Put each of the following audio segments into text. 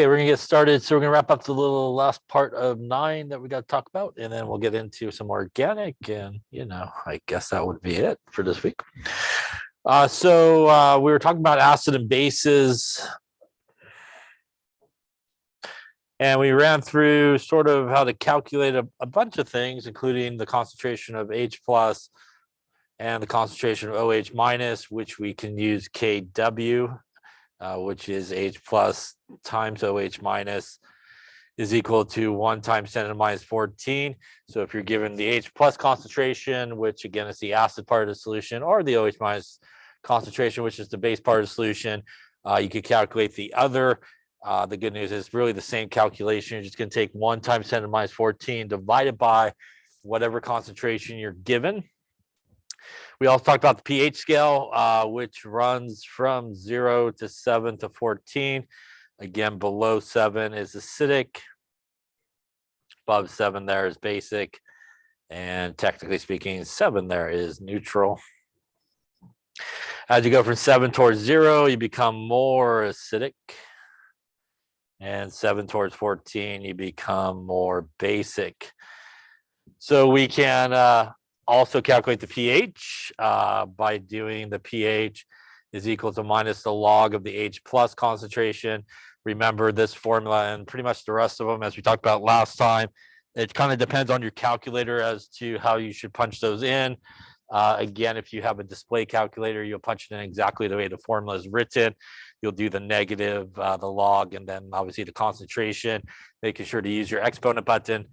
Okay, we're gonna get started. So we're gonna wrap up the little last part of 9 that we got to talk about, and then we'll get into some organic, and I guess that would be it for this week. So we were talking about acid and bases, and we ran through sort of how to calculate a bunch of things, including the concentration of H plus and the concentration of OH minus, which we can use Kw, which is H plus times OH minus is equal to 1 times 10 to the minus 14. So if you're given the H plus concentration, which again is the acid part of the solution, or the OH minus concentration, which is the base part of the solution, you could calculate the other. The good news is really the same calculation. You're just going to take 1 times 10 to the minus 14 divided by whatever concentration you're given. We also talked about the pH scale, which runs from 0 to 7 to 14. Again, below 7 is acidic. Above 7 there is basic. And technically speaking, 7 there is neutral. As you go from 7 towards 0, you become more acidic. And 7 towards 14, you become more basic. So we can also calculate the pH by doing the pH is equal to minus the log of the H plus concentration. Remember this formula and pretty much the rest of them, as we talked about last time. It kind of depends on your calculator as to how you should punch those in. Again, if you have a display calculator, you'll punch it in exactly the way the formula is written. You'll do the negative, the log, and then obviously the concentration, making sure to use your exponent button.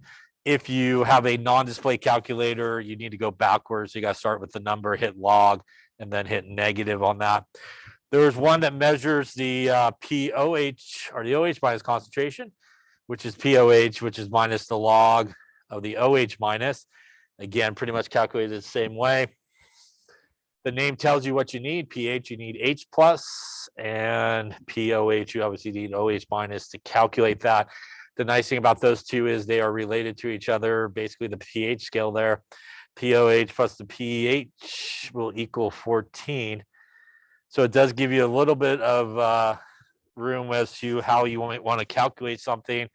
If you have a non-display calculator, you need to go backwards. You got to start with the number, hit log, and then hit negative on that. There's one that measures the POH, or the OH minus concentration, which is POH, which is minus the log of the OH minus. Again, pretty much calculated the same way. The name tells you what you need. pH, you need H plus, and POH, you obviously need OH minus to calculate that. The nice thing about those two is they are related to each other. Basically, the pH scale there, POH plus the pH will equal 14. So it does give you a little bit of room as to how you might want to calculate something.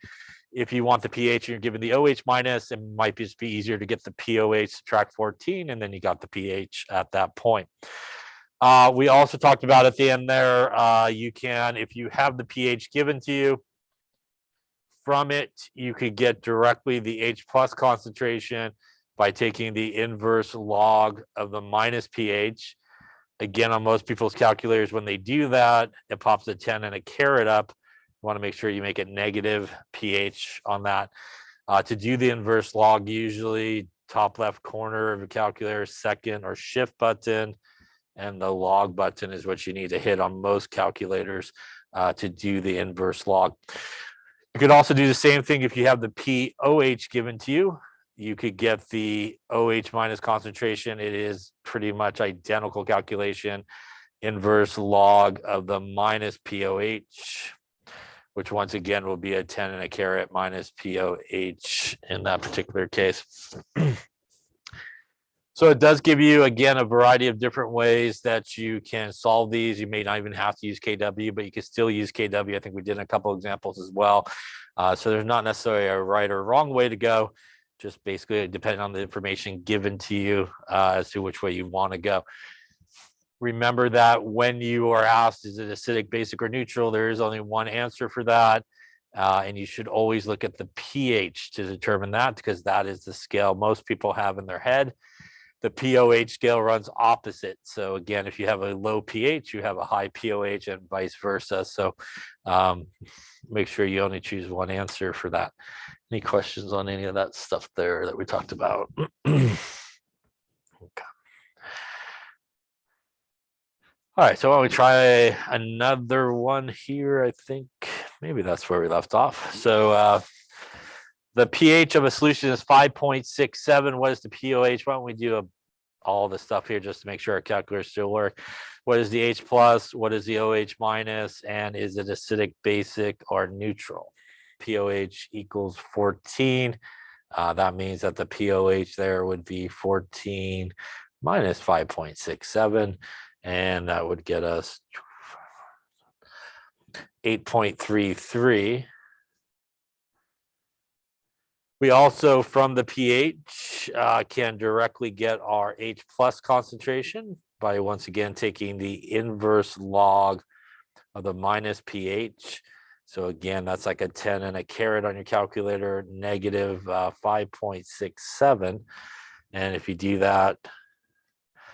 If you want the pH and you're given the OH minus, it might just be easier to get the POH, subtract 14, and then you got the pH at that point. We also talked about at the end there, you can, if you have the pH given to you, from it, you could get directly the H plus concentration by taking the inverse log of the minus pH. Again, on most people's calculators, when they do that, it pops a 10 and a caret up. You want to make sure you make it negative pH on that. To do the inverse log, usually top left corner of a calculator, second or shift button, and the log button is what you need to hit on most calculators to do the inverse log. You could also do the same thing if you have the POH given to you. You could get the OH minus concentration. It is pretty much identical calculation. Inverse log of the minus POH, which once again will be a 10 and a caret minus POH in that particular case. So it does give you, again, a variety of different ways that you can solve these. You may not even have to use KW, but you can still use KW. I think we did a couple examples as well. So there's not necessarily a right or wrong way to go, just basically depending on the information given to you as to which way you want to go. Remember that when you are asked, is it acidic, basic, or neutral, there is only one answer for that. And you should always look at the pH to determine that, because that is the scale most people have in their head. The POH scale runs opposite. So again, if you have a low pH, you have a high POH, and vice versa. So make sure you only choose one answer for that. Any questions on any of that stuff there that we talked about? Okay. All right, so why don't we try another one here? I think maybe that's where we left off. So the pH of a solution is 5.67. What is the POH? Why don't we do all the stuff here just to make sure our calculators still work? What is the H plus? What is the OH minus? And is it acidic, basic, or neutral? POH equals 14. That means that the POH there would be 14 minus 5.67. And that would get us 8.33. We also, from the pH, can directly get our H plus concentration by once again taking the inverse log of the minus pH. So again, that's like a 10 and a caret on your calculator, negative 5.67. And if you do that,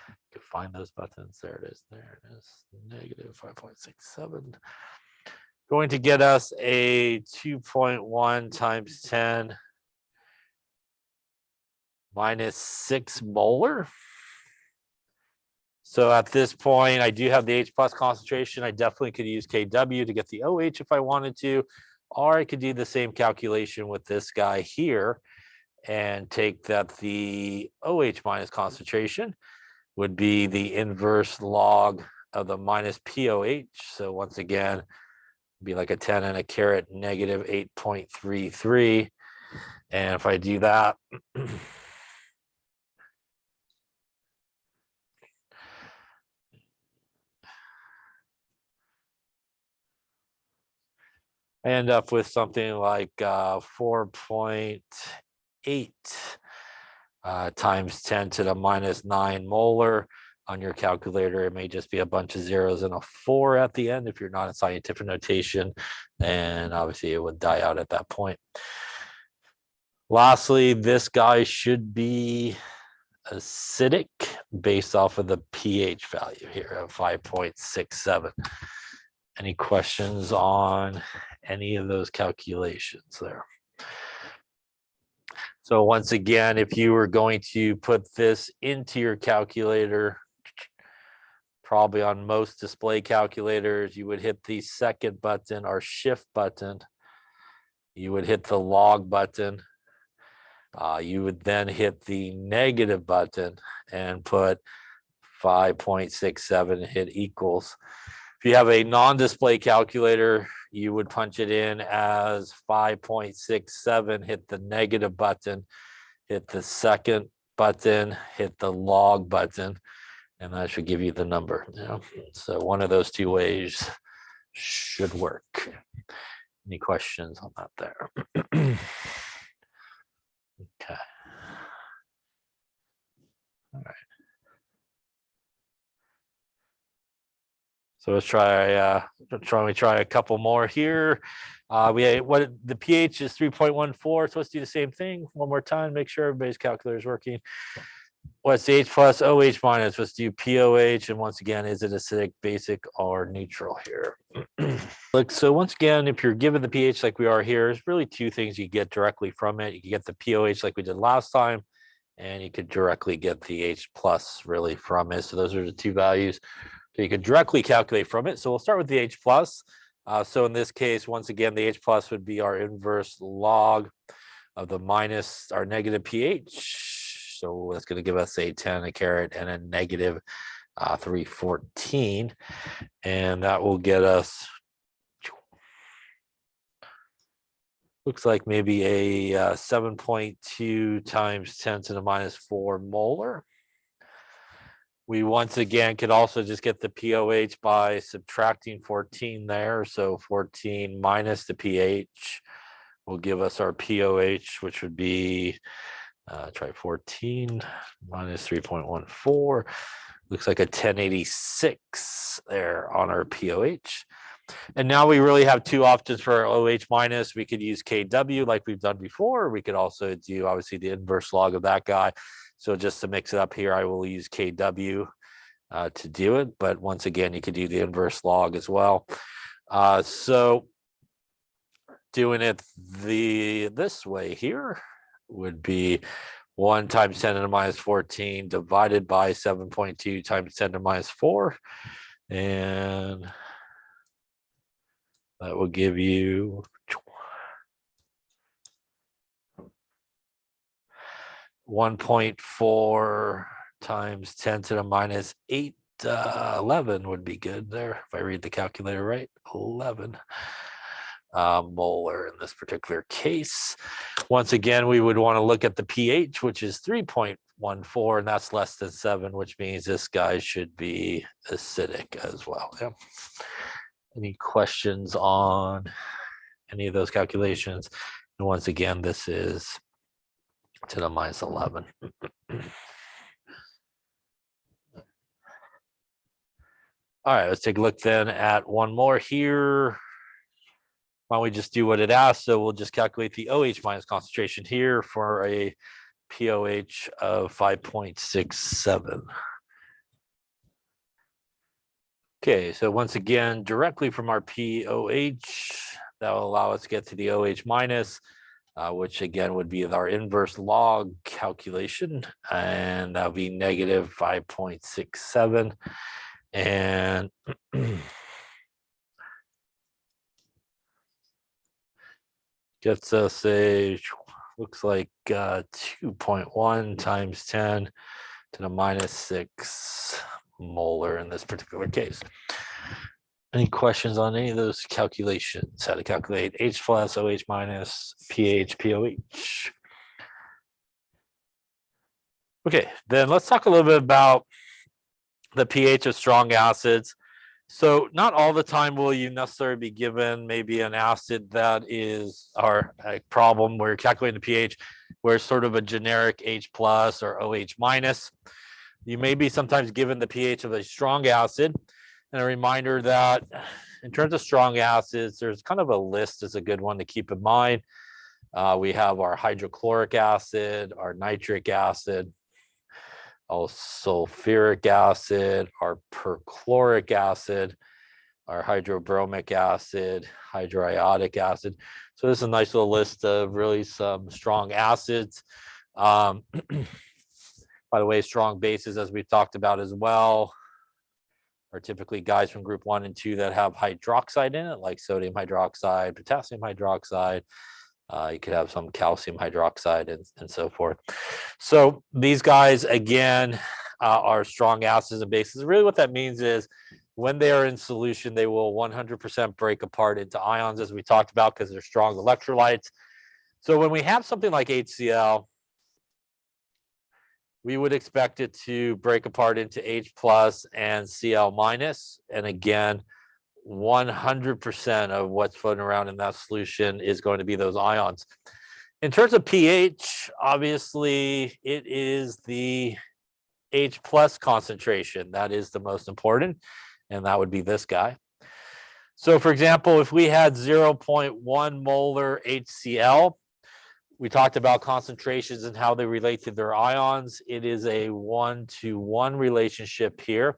you can find those buttons. There it is. There it is. Negative 5.67. Going to get us a 2.1 times 10 minus 6 molar. So at this point, I do have the H plus concentration. I definitely could use Kw to get the OH if I wanted to, or I could do the same calculation with this guy here and take that the OH minus concentration would be the inverse log of the minus POH. So once again, be like a 10 and a caret, negative 8.33. And if I do that, I end up with something like 4.8 times 10 to the minus 9 molar. On your calculator, it may just be a bunch of zeros and a 4 at the end. If you're not in scientific notation, and obviously it would die out at that point. Lastly, this guy should be acidic based off of the pH value here of 5.67. Any questions on any of those calculations there? So once again, if you were going to put this into your calculator, probably on most display calculators, you would hit the second button or shift button. You would hit the log button. You would then hit the negative button and put 5.67, hit equals. If you have a non-display calculator, you would punch it in as 5.67, hit the negative button, hit the second button, hit the log button, and that should give you the number. So one of those two ways should work. Any questions on that there? Okay. All right. So let's try a couple more here. What the pH is 3.14. So let's do the same thing one more time. Make sure everybody's calculator is working. What's H plus OH minus? Let's do POH. And once again, is it acidic, basic, or neutral here? Look, so once again, if you're given the pH like we are here, there's really two things you get directly from it. You can get the POH like we did last time, and you could directly get the H plus really from it. So those are the two values. So you could directly calculate from it. So we'll start with the H plus. So in this case, once again, the H plus would be our inverse log of the minus our negative pH. So that's going to give us a 10, a caret, and a negative 314. And that will get us, looks like maybe a 7.2 times 10 to the minus 4 molar. We once again could also just get the POH by subtracting 14 there. So 14 minus the pH will give us our POH, which would be, try 14 minus 3.14. Looks like a 1086 there on our POH. And now we really have two options for our OH minus. We could use Kw like we've done before. We could also do obviously the inverse log of that guy. So just to mix it up here, I will use Kw to do it. But once again, you could do the inverse log as well. So doing it this way here would be 1 times 10 to the minus 14 divided by 7.2 times 10 to the minus 4. And that will give you 1.4 times 10 to the minus 8, 11 would be good there. If I read the calculator right, 11 molar in this particular case. Once again, we would want to look at the pH, which is 3.14, and that's less than 7, which means this guy should be acidic as well. Yeah. Any questions on any of those calculations? And once again, this is 10 to the minus 11. All right, let's take a look then at one more here. Why don't we just do what it asks? So we'll just calculate the OH minus concentration here for a POH of 5.67. Okay, so once again, directly from our POH, that will allow us to get to the OH minus, which again would be our inverse log calculation, and that would be negative 5.67. And gets us a, looks like 2.1 times 10 to the minus 6 molar in this particular case. Any questions on any of those calculations? How to calculate H plus, OH minus, pH, POH? Okay, then let's talk a little bit about the pH of strong acids. So not all the time will you necessarily be given maybe an acid that is our problem where you're calculating the pH, where it's sort of a generic H plus or OH minus. You may be sometimes given the pH of a strong acid. And a reminder that in terms of strong acids, there's kind of a list is a good one to keep in mind. We have our hydrochloric acid, our nitric acid, our sulfuric acid, our perchloric acid, our hydrobromic acid, hydroiodic acid. So this is a nice little list of really some strong acids. By the way, strong bases, as we've talked about as well, are typically guys from group 1 and 2 that have hydroxide in it, like sodium hydroxide, potassium hydroxide. You could have some calcium hydroxide and so forth. So these guys, again, are strong acids and bases. Really what that means is when they are in solution, they will 100% break apart into ions, as we talked about, because they're strong electrolytes. So when we have something like HCl, we would expect it to break apart into H plus and Cl minus. And again, 100% of what's floating around in that solution is going to be those ions. In terms of pH, obviously, it is the H plus concentration that is the most important, and that would be this guy. So for example, if we had 0.1 molar HCl, we talked about concentrations and how they relate to their ions. It is a 1-to-1 relationship here,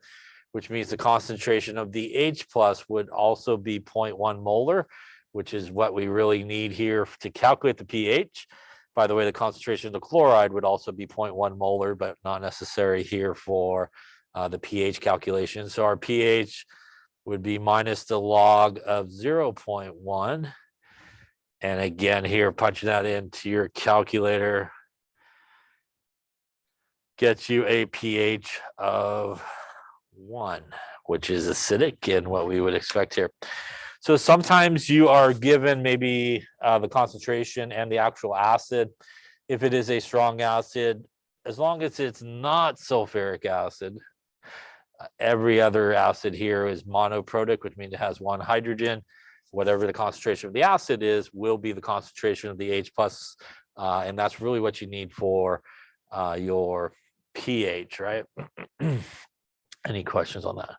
which means the concentration of the H plus would also be 0.1 molar, which is what we really need here to calculate the pH. By the way, the concentration of the chloride would also be 0.1 molar, but not necessary here for the pH calculation. So our pH would be minus the log of 0.1. And again, here, punching that into your calculator gets you a pH of 1, which is acidic and what we would expect here. So sometimes you are given maybe the concentration and the actual acid. If it is a strong acid, as long as it's not sulfuric acid, every other acid here is monoprotic, which means it has one hydrogen. Whatever the concentration of the acid is will be the concentration of the H plus, and that's really what you need for your pH, right? Any questions on that?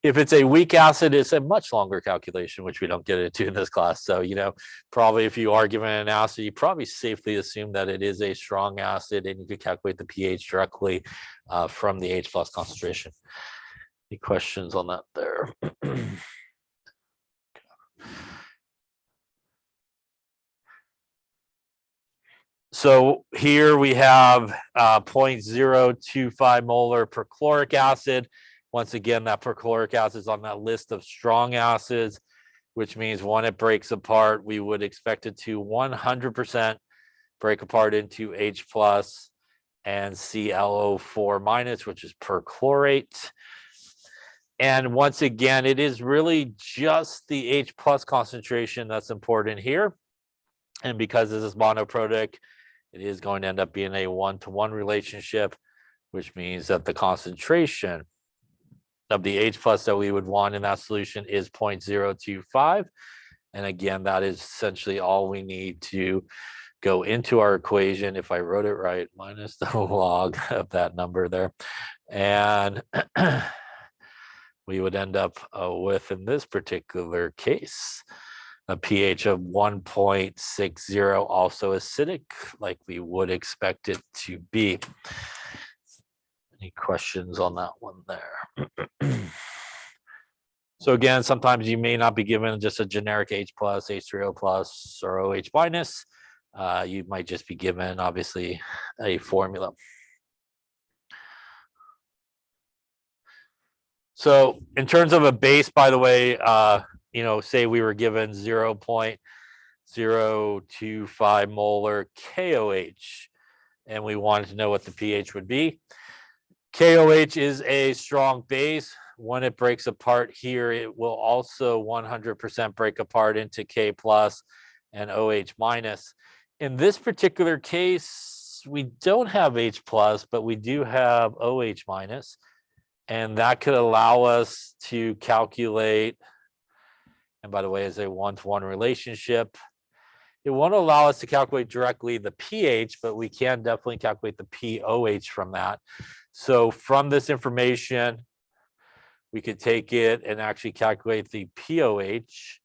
If it's a weak acid, it's a much longer calculation, which we don't get into in this class. So, probably if you are given an acid, you probably safely assume that it is a strong acid, and you could calculate the pH directly from the H plus concentration. Any questions on that there? So here we have 0.025 molar perchloric acid. Once again, that perchloric acid is on that list of strong acids, which means when it breaks apart, we would expect it to 100% break apart into H plus and ClO4 minus, which is perchlorate. And once again, it is really just the H plus concentration that's important here. And because this is monoprotic, it is going to end up being a 1-to-1 relationship, which means that the concentration of the H plus that we would want in that solution is 0.025. And again, that is essentially all we need to go into our equation. If I wrote it right, minus the log of that number there. And we would end up with, in this particular case, a pH of 1.60, also acidic, like we would expect it to be. Any questions on that one there? So again, sometimes you may not be given just a generic H plus, H3O plus, or OH minus. You might just be given, obviously, a formula. So in terms of a base, by the way, say we were given 0.025 molar KOH, and we wanted to know what the pH would be. KOH is a strong base. When it breaks apart here, it will also 100% break apart into K plus and OH minus. In this particular case, we don't have H plus, but we do have OH minus. And that could allow us to calculate, and by the way, is a one-to-one relationship. It won't allow us to calculate directly the pH, but we can definitely calculate the pOH from that. So from this information, we could take it and actually calculate the pOH,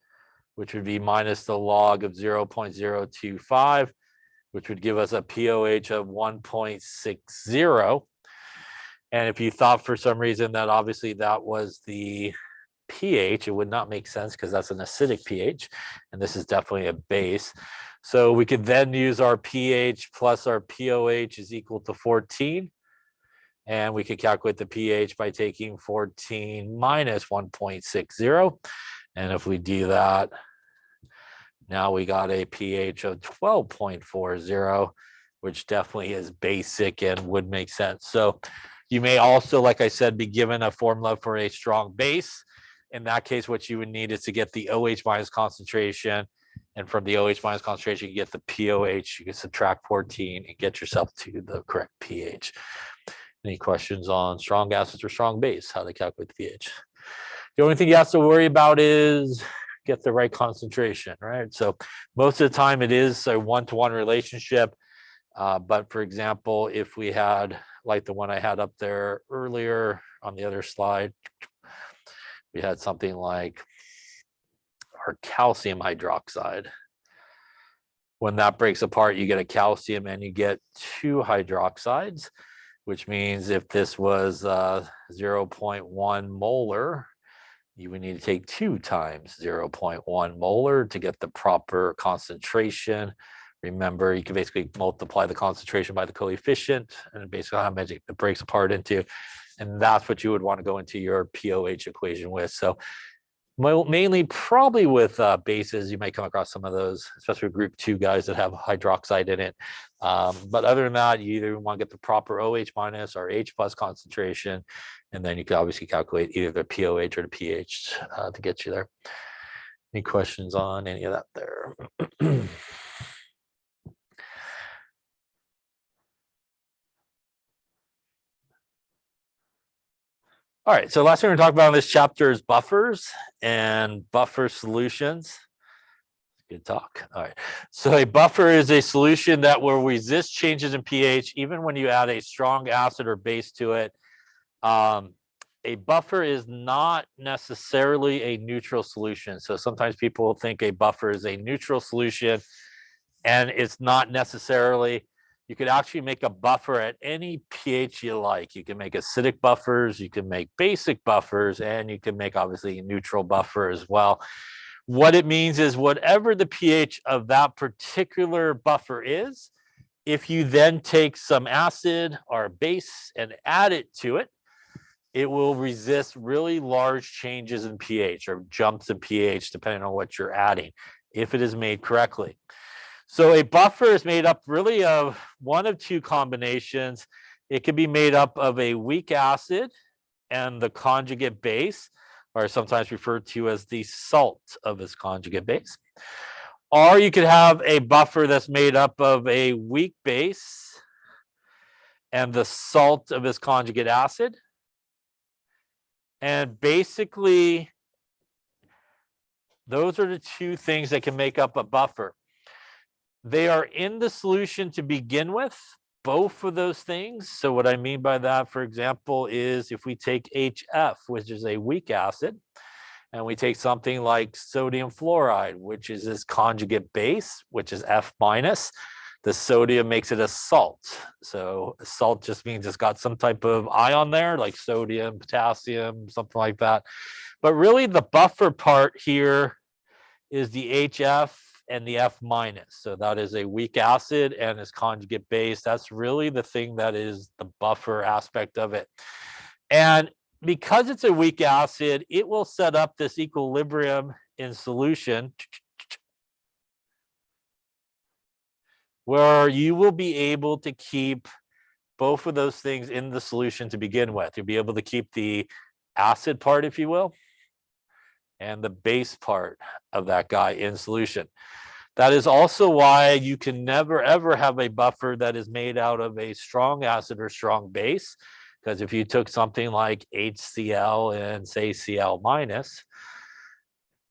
which would be minus the log of 0.025, which would give us a pOH of 1.60. And if you thought for some reason that obviously that was the pH, it would not make sense because that's an acidic pH, and this is definitely a base. So we could then use our pH plus our pOH is equal to 14. And we could calculate the pH by taking 14 minus 1.60. And if we do that, now we got a pH of 12.40, which definitely is basic and would make sense. So you may also, like I said, be given a formula for a strong base. In that case, what you would need is to get the OH minus concentration. And from the OH minus concentration, you get the pOH. You can subtract 14 and get yourself to the correct pH. Any questions on strong acids or strong base, how to calculate the pH? The only thing you have to worry about is get the right concentration, right? So most of the time it is a one-to-one relationship. But for example, if we had, like the one I had up there earlier on the other slide, we had something like our calcium hydroxide. When that breaks apart, you get a calcium and you get two hydroxides, which means if this was 0.1 molar, you would need to take 2 times 0.1 molar to get the proper concentration. Remember, you can basically multiply the concentration by the coefficient and basically how much it breaks apart into. And that's what you would want to go into your pOH equation with. So mainly probably with bases, you might come across some of those, especially group 2 guys that have hydroxide in it. But other than that, you either want to get the proper OH minus or H plus concentration, and then you can obviously calculate either the pOH or the pH to get you there. Any questions on any of that there? All right, so last thing we're going to talk about in this chapter is buffers and buffer solutions. Good talk. All right, so a buffer is a solution that will resist changes in pH even when you add a strong acid or base to it. A buffer is not necessarily a neutral solution. So sometimes people think a buffer is a neutral solution, and it's not necessarily. You could actually make a buffer at any pH you like. You can make acidic buffers, you can make basic buffers, and you can make obviously a neutral buffer as well. What it means is whatever the pH of that particular buffer is, if you then take some acid or base and add it to it, it will resist really large changes in pH or jumps in pH depending on what you're adding, if it is made correctly. So a buffer is made up really of one of 2 combinations. It can be made up of a weak acid and the conjugate base, or sometimes referred to as the salt of its conjugate base. Or you could have a buffer that's made up of a weak base and the salt of its conjugate acid. And basically, those are the two things that can make up a buffer. They are in the solution to begin with, both of those things. So what I mean by that, for example, is if we take HF, which is a weak acid, and we take something like sodium fluoride, which is this conjugate base, which is F minus, the sodium makes it a salt. So a salt just means it's got some type of ion there, like sodium, potassium, something like that. But really the buffer part here is the HF and the F minus. So that is a weak acid and its conjugate base. That's really the thing that is the buffer aspect of it. And because it's a weak acid, it will set up this equilibrium in solution where you will be able to keep both of those things in the solution to begin with. You'll be able to keep the acid part, if you will, and the base part of that guy in solution. That is also why you can never, ever have a buffer that is made out of a strong acid or strong base. Because if you took something like HCl and say Cl minus,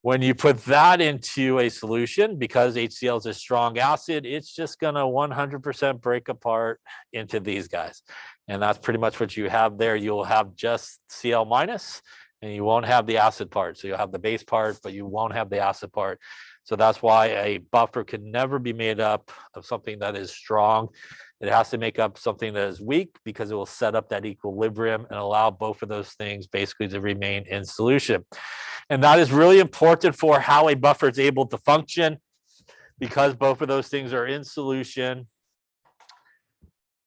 when you put that into a solution, because HCl is a strong acid, it's just going to 100% break apart into these guys. And that's pretty much what you have there. You'll have just Cl minus, and you won't have the acid part. So you'll have the base part, but you won't have the acid part. So that's why a buffer can never be made up of something that is strong. It has to make up something that is weak because it will set up that equilibrium and allow both of those things basically to remain in solution. And that is really important for how a buffer is able to function because both of those things are in solution.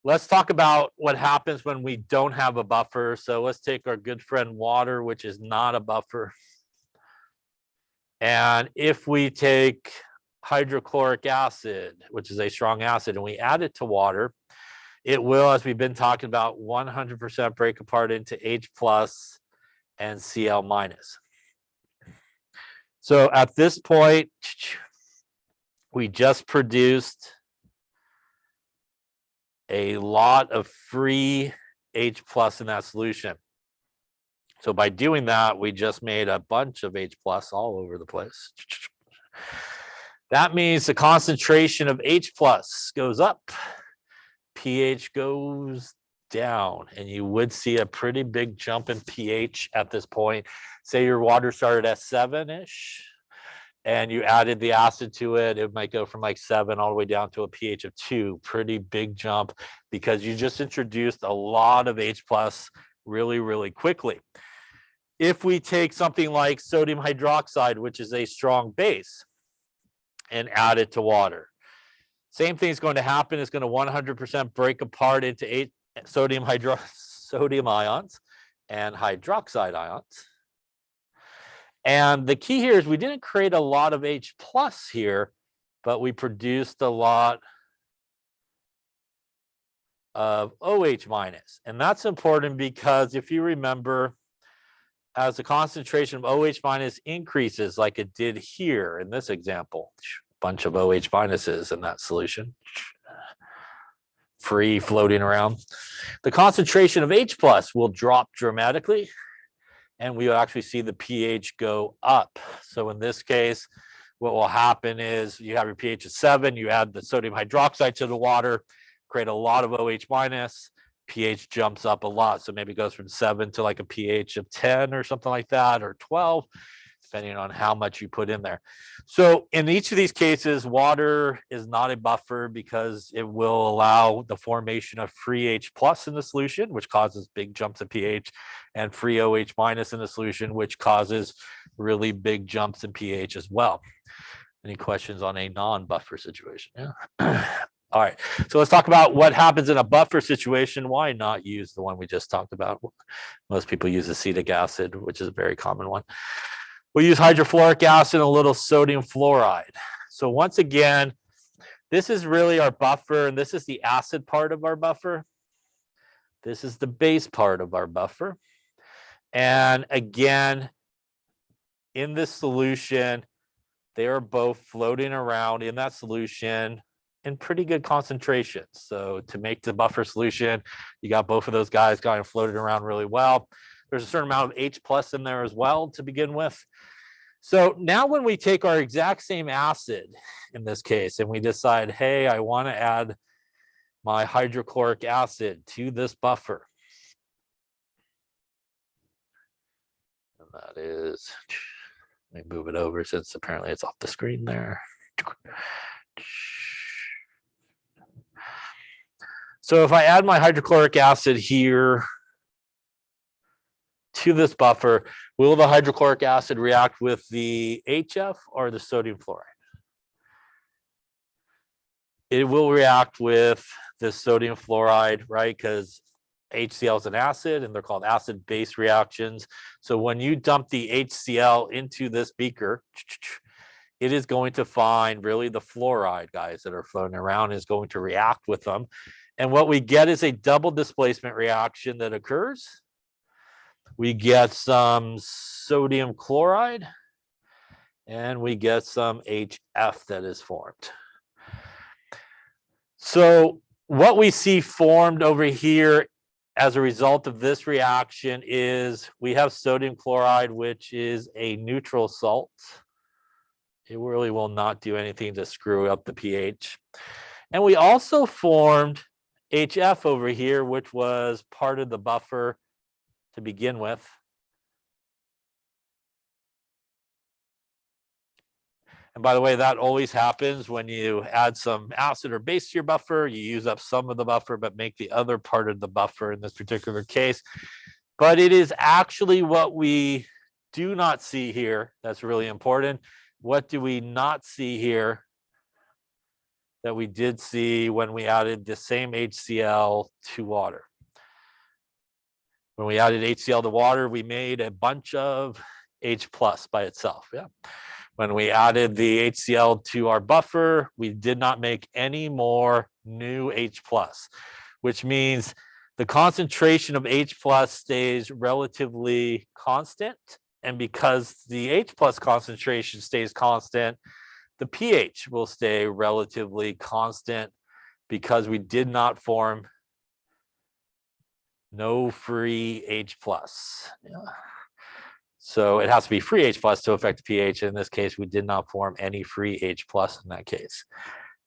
Let's talk about what happens when we don't have a buffer. So let's take our good friend water, which is not a buffer. And if we take hydrochloric acid, which is a strong acid, and we add it to water, it will, as we've been talking about, 100% break apart into H plus and Cl minus. So at this point, we just produced a lot of free H plus in that solution. So by doing that, we just made a bunch of H plus all over the place. That means the concentration of H plus goes up, pH goes down, and you would see a pretty big jump in pH at this point. Say your water started at 7-ish, and you added the acid to it, it might go from like 7 all the way down to a pH of 2. Pretty big jump because you just introduced a lot of H plus really, really quickly. If we take something like sodium hydroxide, which is a strong base, and add it to water, same thing is going to happen. It's going to 100% break apart into sodium ions and hydroxide ions. And the key here is we didn't create a lot of H plus here, but we produced a lot of OH minus. And that's important because if you remember, as the concentration of OH minus increases like it did here in this example, bunch of OH minuses in that solution, free floating around, the concentration of H plus will drop dramatically and we will actually see the pH go up. So in this case, what will happen is you have your pH of 7, you add the sodium hydroxide to the water, create a lot of OH minus, pH jumps up a lot. So maybe it goes from 7 to like a pH of 10 or something like that, or 12, depending on how much you put in there. So in each of these cases, water is not a buffer because it will allow the formation of free H plus in the solution, which causes big jumps in pH, and free OH minus in the solution, which causes really big jumps in pH as well. Any questions on a non-buffer situation? Yeah. All right, so let's talk about what happens in a buffer situation. Why not use the one we just talked about? Most people use acetic acid, which is a very common one. We use hydrofluoric acid and a little sodium fluoride. So once again, this is really our buffer, and this is the acid part of our buffer. This is the base part of our buffer. And again, in this solution, they are both floating around in that solution in pretty good concentrations. So to make the buffer solution, you got both of those guys kind of floating around really well. There's a certain amount of H plus in there as well to begin with. So now when we take our exact same acid in this case, and we decide, hey, I want to add my hydrochloric acid to this buffer. And that is, let me move it over since apparently it's off the screen there. So if I add my hydrochloric acid here to this buffer, will the hydrochloric acid react with the HF or the sodium fluoride? It will react with the sodium fluoride, right? Because HCl is an acid and they're called acid-base reactions. So when you dump the HCl into this beaker, it is going to find really the fluoride guys that are floating around is going to react with them. And what we get is a double displacement reaction that occurs. We get some sodium chloride and we get some HF that is formed. So what we see formed over here as a result of this reaction is we have sodium chloride, which is a neutral salt. It really will not do anything to screw up the pH. And we also formed HF over here, which was part of the buffer to begin with. And by the way, that always happens when you add some acid or base to your buffer. You use up some of the buffer, but make the other part of the buffer in this particular case. But it is actually what we do not see here that's really important. What do we not see here that we did see when we added the same HCl to water? When we added HCl to water, we made a bunch of H plus by itself. Yeah. When we added the HCl to our buffer, we did not make any more new H plus, which means the concentration of H plus stays relatively constant. And because the H plus concentration stays constant, the pH will stay relatively constant because we did not form no free H plus. Yeah. So it has to be free H plus to affect the pH. In this case, we did not form any free H plus in that case.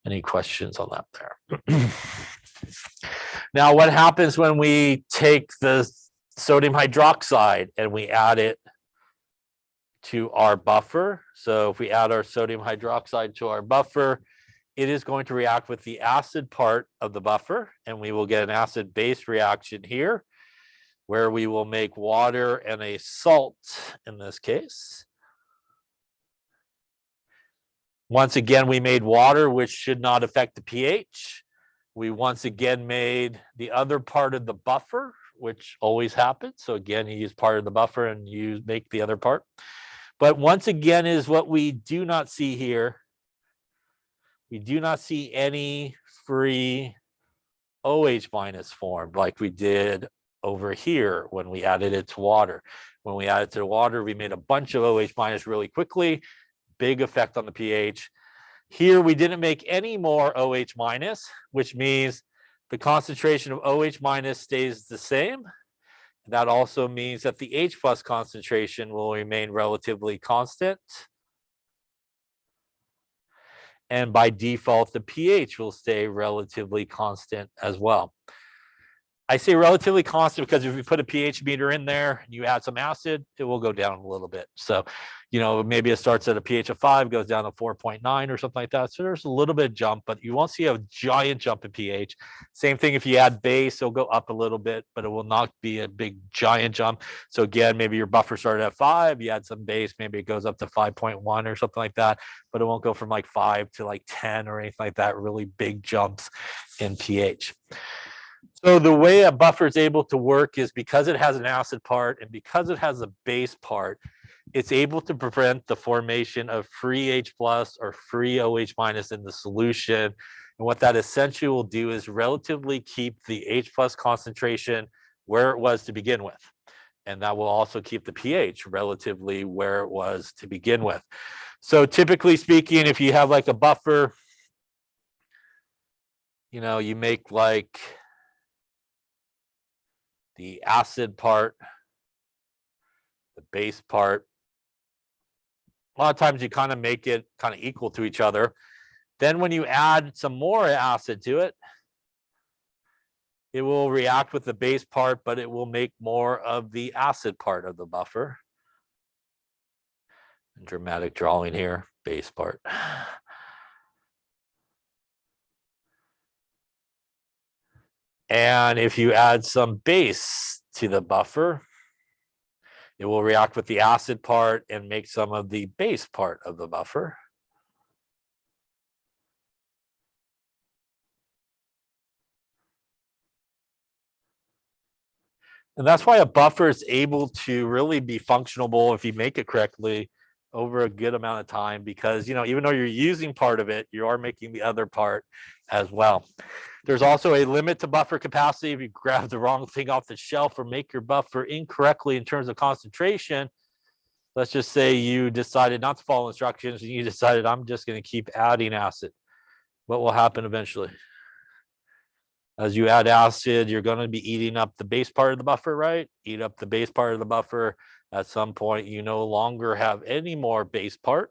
Any questions on that there? Now, what happens when we take the sodium hydroxide and we add it to our buffer? So if we add our sodium hydroxide to our buffer, it is going to react with the acid part of the buffer, and we will get an acid-base reaction here, where we will make water and a salt in this case. Once again, we made water, which should not affect the pH. We once again made the other part of the buffer, which always happens. So again, you use part of the buffer and you make the other part. But once again is what we do not see here. We do not see any free OH minus formed like we did over here when we added it to water. When we added it to water, we made a bunch of OH minus really quickly, big effect on the pH. Here, we didn't make any more OH minus, which means the concentration of OH minus stays the same. That also means that the H plus concentration will remain relatively constant. And by default, the pH will stay relatively constant as well. I say relatively constant because if you put a pH meter in there and you add some acid, it will go down a little bit. So, you know, maybe it starts at a pH of 5, goes down to 4.9 or something like that. So there's a little bit of jump, but you won't see a giant jump in pH. Same thing if you add base, it'll go up a little bit, but it will not be a big giant jump. So again, maybe your buffer started at 5, you add some base, maybe it goes up to 5.1 or something like that, but it won't go from like 5 to like 10 or anything like that, really big jumps in pH. So the way a buffer is able to work is because it has an acid part and because it has a base part, it's able to prevent the formation of free H plus or free OH minus in the solution. And what that essentially will do is relatively keep the H plus concentration where it was to begin with. And that will also keep the pH relatively where it was to begin with. So typically speaking, if you have like a buffer, you know, you make like the acid part base part. A lot of times you kind of make it kind of equal to each other. Then when you add some more acid to it, it will react with the base part, but it will make more of the acid part of the buffer. Dramatic drawing here, base part. And if you add some base to the buffer, it will react with the acid part and make some of the base part of the buffer. And that's why a buffer is able to really be functionable if you make it correctly over a good amount of time, because, you know, even though you're using part of it, you are making the other part as well. There's also a limit to buffer capacity. If you grab the wrong thing off the shelf or make your buffer incorrectly in terms of concentration, let's just say you decided not to follow instructions and you decided, I'm just going to keep adding acid. What will happen eventually? As you add acid, you're going to be eating up the base part of the buffer, right? Eat up the base part of the buffer. At some point, you no longer have any more base part,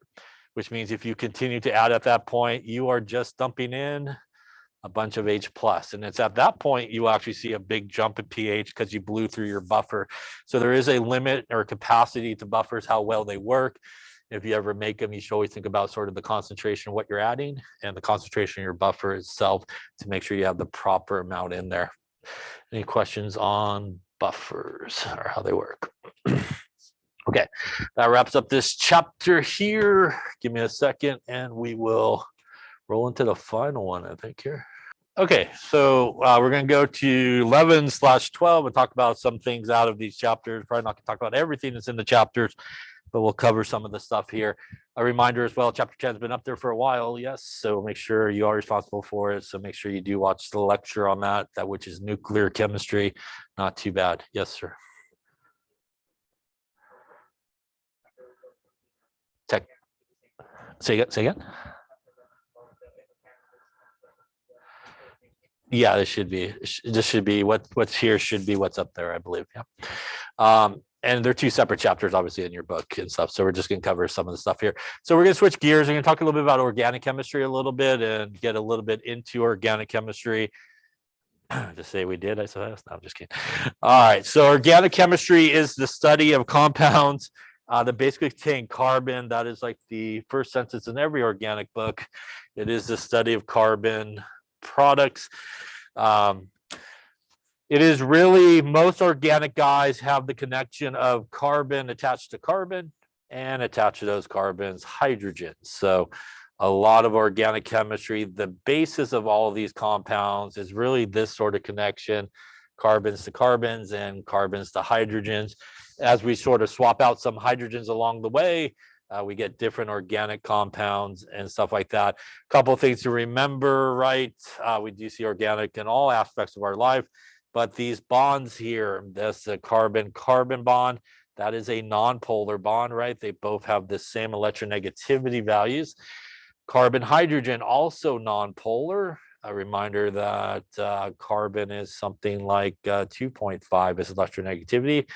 which means if you continue to add at that point, you are just dumping in a bunch of H plus. And it's at that point, you actually see a big jump in pH because you blew through your buffer. So there is a limit or capacity to buffers, how well they work. If you ever make them, you should always think about sort of the concentration of what you're adding and the concentration of your buffer itself to make sure you have the proper amount in there. Any questions on buffers or how they work? Okay, that wraps up this chapter here. Give me a second and we will roll into the final one, I think, here. Okay, so we're going to go to 11/12 and talk about some things out of these chapters. Probably not going to talk about everything that's in the chapters, but we'll cover some of the stuff here. A reminder as well, chapter 10 has been up there for a while, yes, so make sure you are responsible for it. So make sure you do watch the lecture on that, which is nuclear chemistry. Not too bad. Yes, sir. Say again? Yeah, this should be what's here should be what's up there, I believe. Yeah. And they're two separate chapters, obviously, in your book and stuff. So we're just going to cover some of the stuff here. So we're going to switch gears. We're going to talk a little bit about organic chemistry a little bit and get a little bit into organic chemistry. Just say we did, I suppose. No, I'm just kidding. All right. So organic chemistry is the study of compounds that basically contain carbon. That is like the first sentence in every organic book. It is the study of carbon products. It is really, most organic guys have the connection of carbon attached to carbon and attached to those carbons hydrogen. So a lot of organic chemistry, the basis of all of these compounds is really this sort of connection, carbons to carbons and carbons to hydrogens. As we sort of swap out some hydrogens along the way, we get different organic compounds and stuff like that. A couple of things to remember, right? We do see organic in all aspects of our life, but these bonds here, that's the carbon-carbon bond, that is a non-polar bond, right? They both have the same electronegativity values. Carbon-hydrogen, also non-polar. A reminder that carbon is something like 2.5 is electronegativity.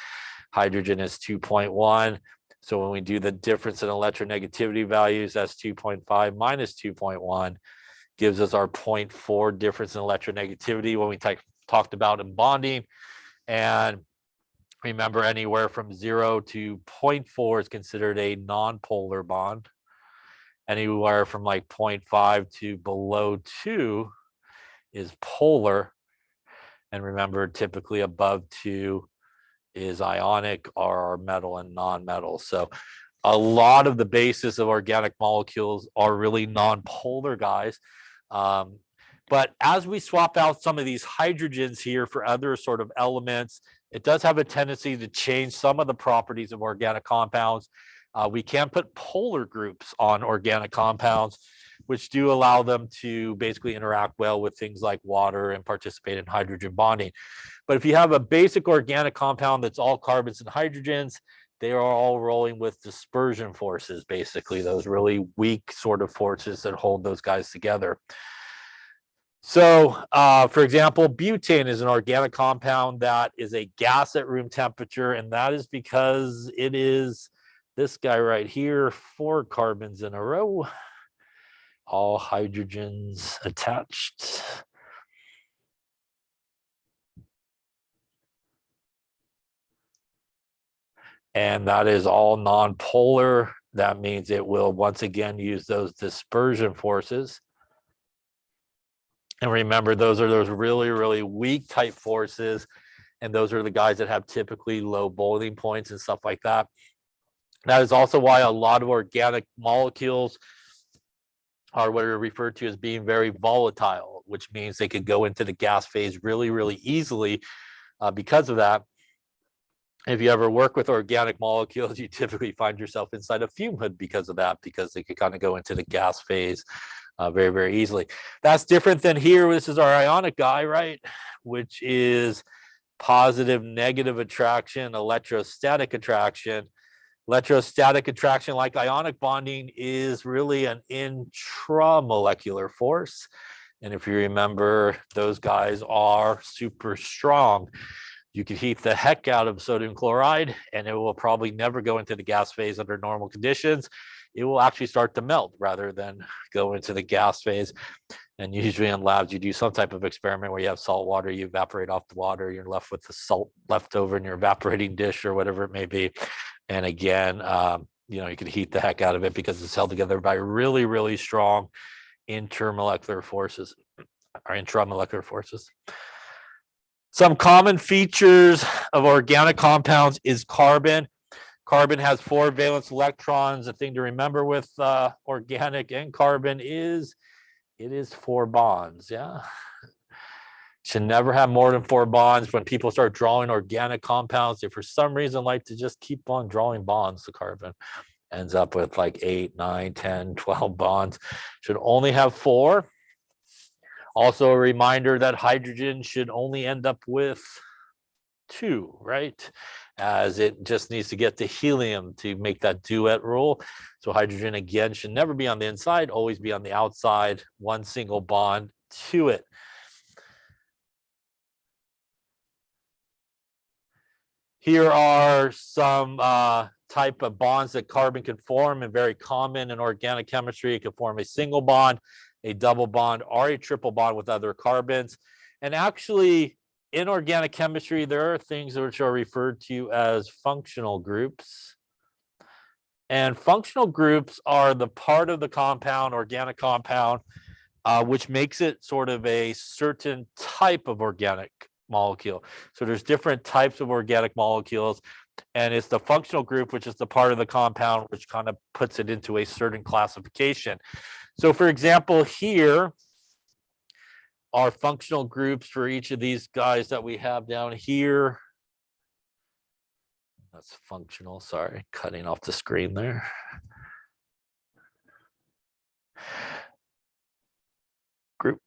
Hydrogen is 2.1. So when we do the difference in electronegativity values, that's 2.5 minus 2.1 gives us our 0.4 difference in electronegativity when we talked about in bonding. And remember, anywhere from 0 to 0.4 is considered a non-polar bond. Anywhere from like 0.5 to below 2 is polar. And remember, typically above 2 is ionic or metal and non-metal. So a lot of the basis of organic molecules are really non-polar guys. But as we swap out some of these hydrogens here for other sort of elements, it does have a tendency to change some of the properties of organic compounds. We can put polar groups on organic compounds, which do allow them to basically interact well with things like water and participate in hydrogen bonding. But if you have a basic organic compound that's all carbons and hydrogens, they are all rolling with dispersion forces, basically, those really weak sort of forces that hold those guys together. So, for example, butane is an organic compound that is a gas at room temperature, and that is because it is this guy right here, 4 carbons in a row, all hydrogens attached. And that is all nonpolar. That means it will once again use those dispersion forces. And remember, those are those really, really weak type forces. And those are the guys that have typically low boiling points and stuff like that. That is also why a lot of organic molecules are what are referred to as being very volatile, which means they could go into the gas phase really, really easily because of that. If you ever work with organic molecules, you typically find yourself inside a fume hood because of that, because they could kind of go into the gas phase very, very easily. That's different than here. This is our ionic guy, right? Which is positive, negative attraction, electrostatic attraction. Electrostatic attraction, like ionic bonding, is really an intramolecular force. And if you remember, those guys are super strong. You can heat the heck out of sodium chloride, and it will probably never go into the gas phase under normal conditions. It will actually start to melt rather than go into the gas phase. And usually in labs, you do some type of experiment where you have salt water, you evaporate off the water, you're left with the salt left over in your evaporating dish or whatever it may be. And again, you can heat the heck out of it because it's held together by really, really strong intermolecular forces or intramolecular forces. Some common features of organic compounds is carbon. Carbon has 4 valence electrons. The thing to remember with organic and carbon is it is 4 bonds. Yeah. Should never have more than 4 bonds. When people start drawing organic compounds, they for some reason like to just keep on drawing bonds to carbon. Ends up with like 8, 9, 10, 12 bonds. Should only have 4. Also a reminder that hydrogen should only end up with 2, right? As it just needs to get to helium to make that duet rule. So hydrogen again should never be on the inside, always be on the outside, 1 single bond to it. Here are some type of bonds that carbon can form, and very common in organic chemistry. It can form a single bond, a double bond, or a triple bond with other carbons. And actually, in organic chemistry, there are things which are referred to as functional groups. And functional groups are the part of the compound, organic compound, which makes it sort of a certain type of organic molecule. So there's different types of organic molecules, and it's the functional group, which is the part of the compound which kind of puts it into a certain classification. So for example, here are functional groups for each of these guys that we have down here. That's functional, sorry, cutting off the screen there. Group.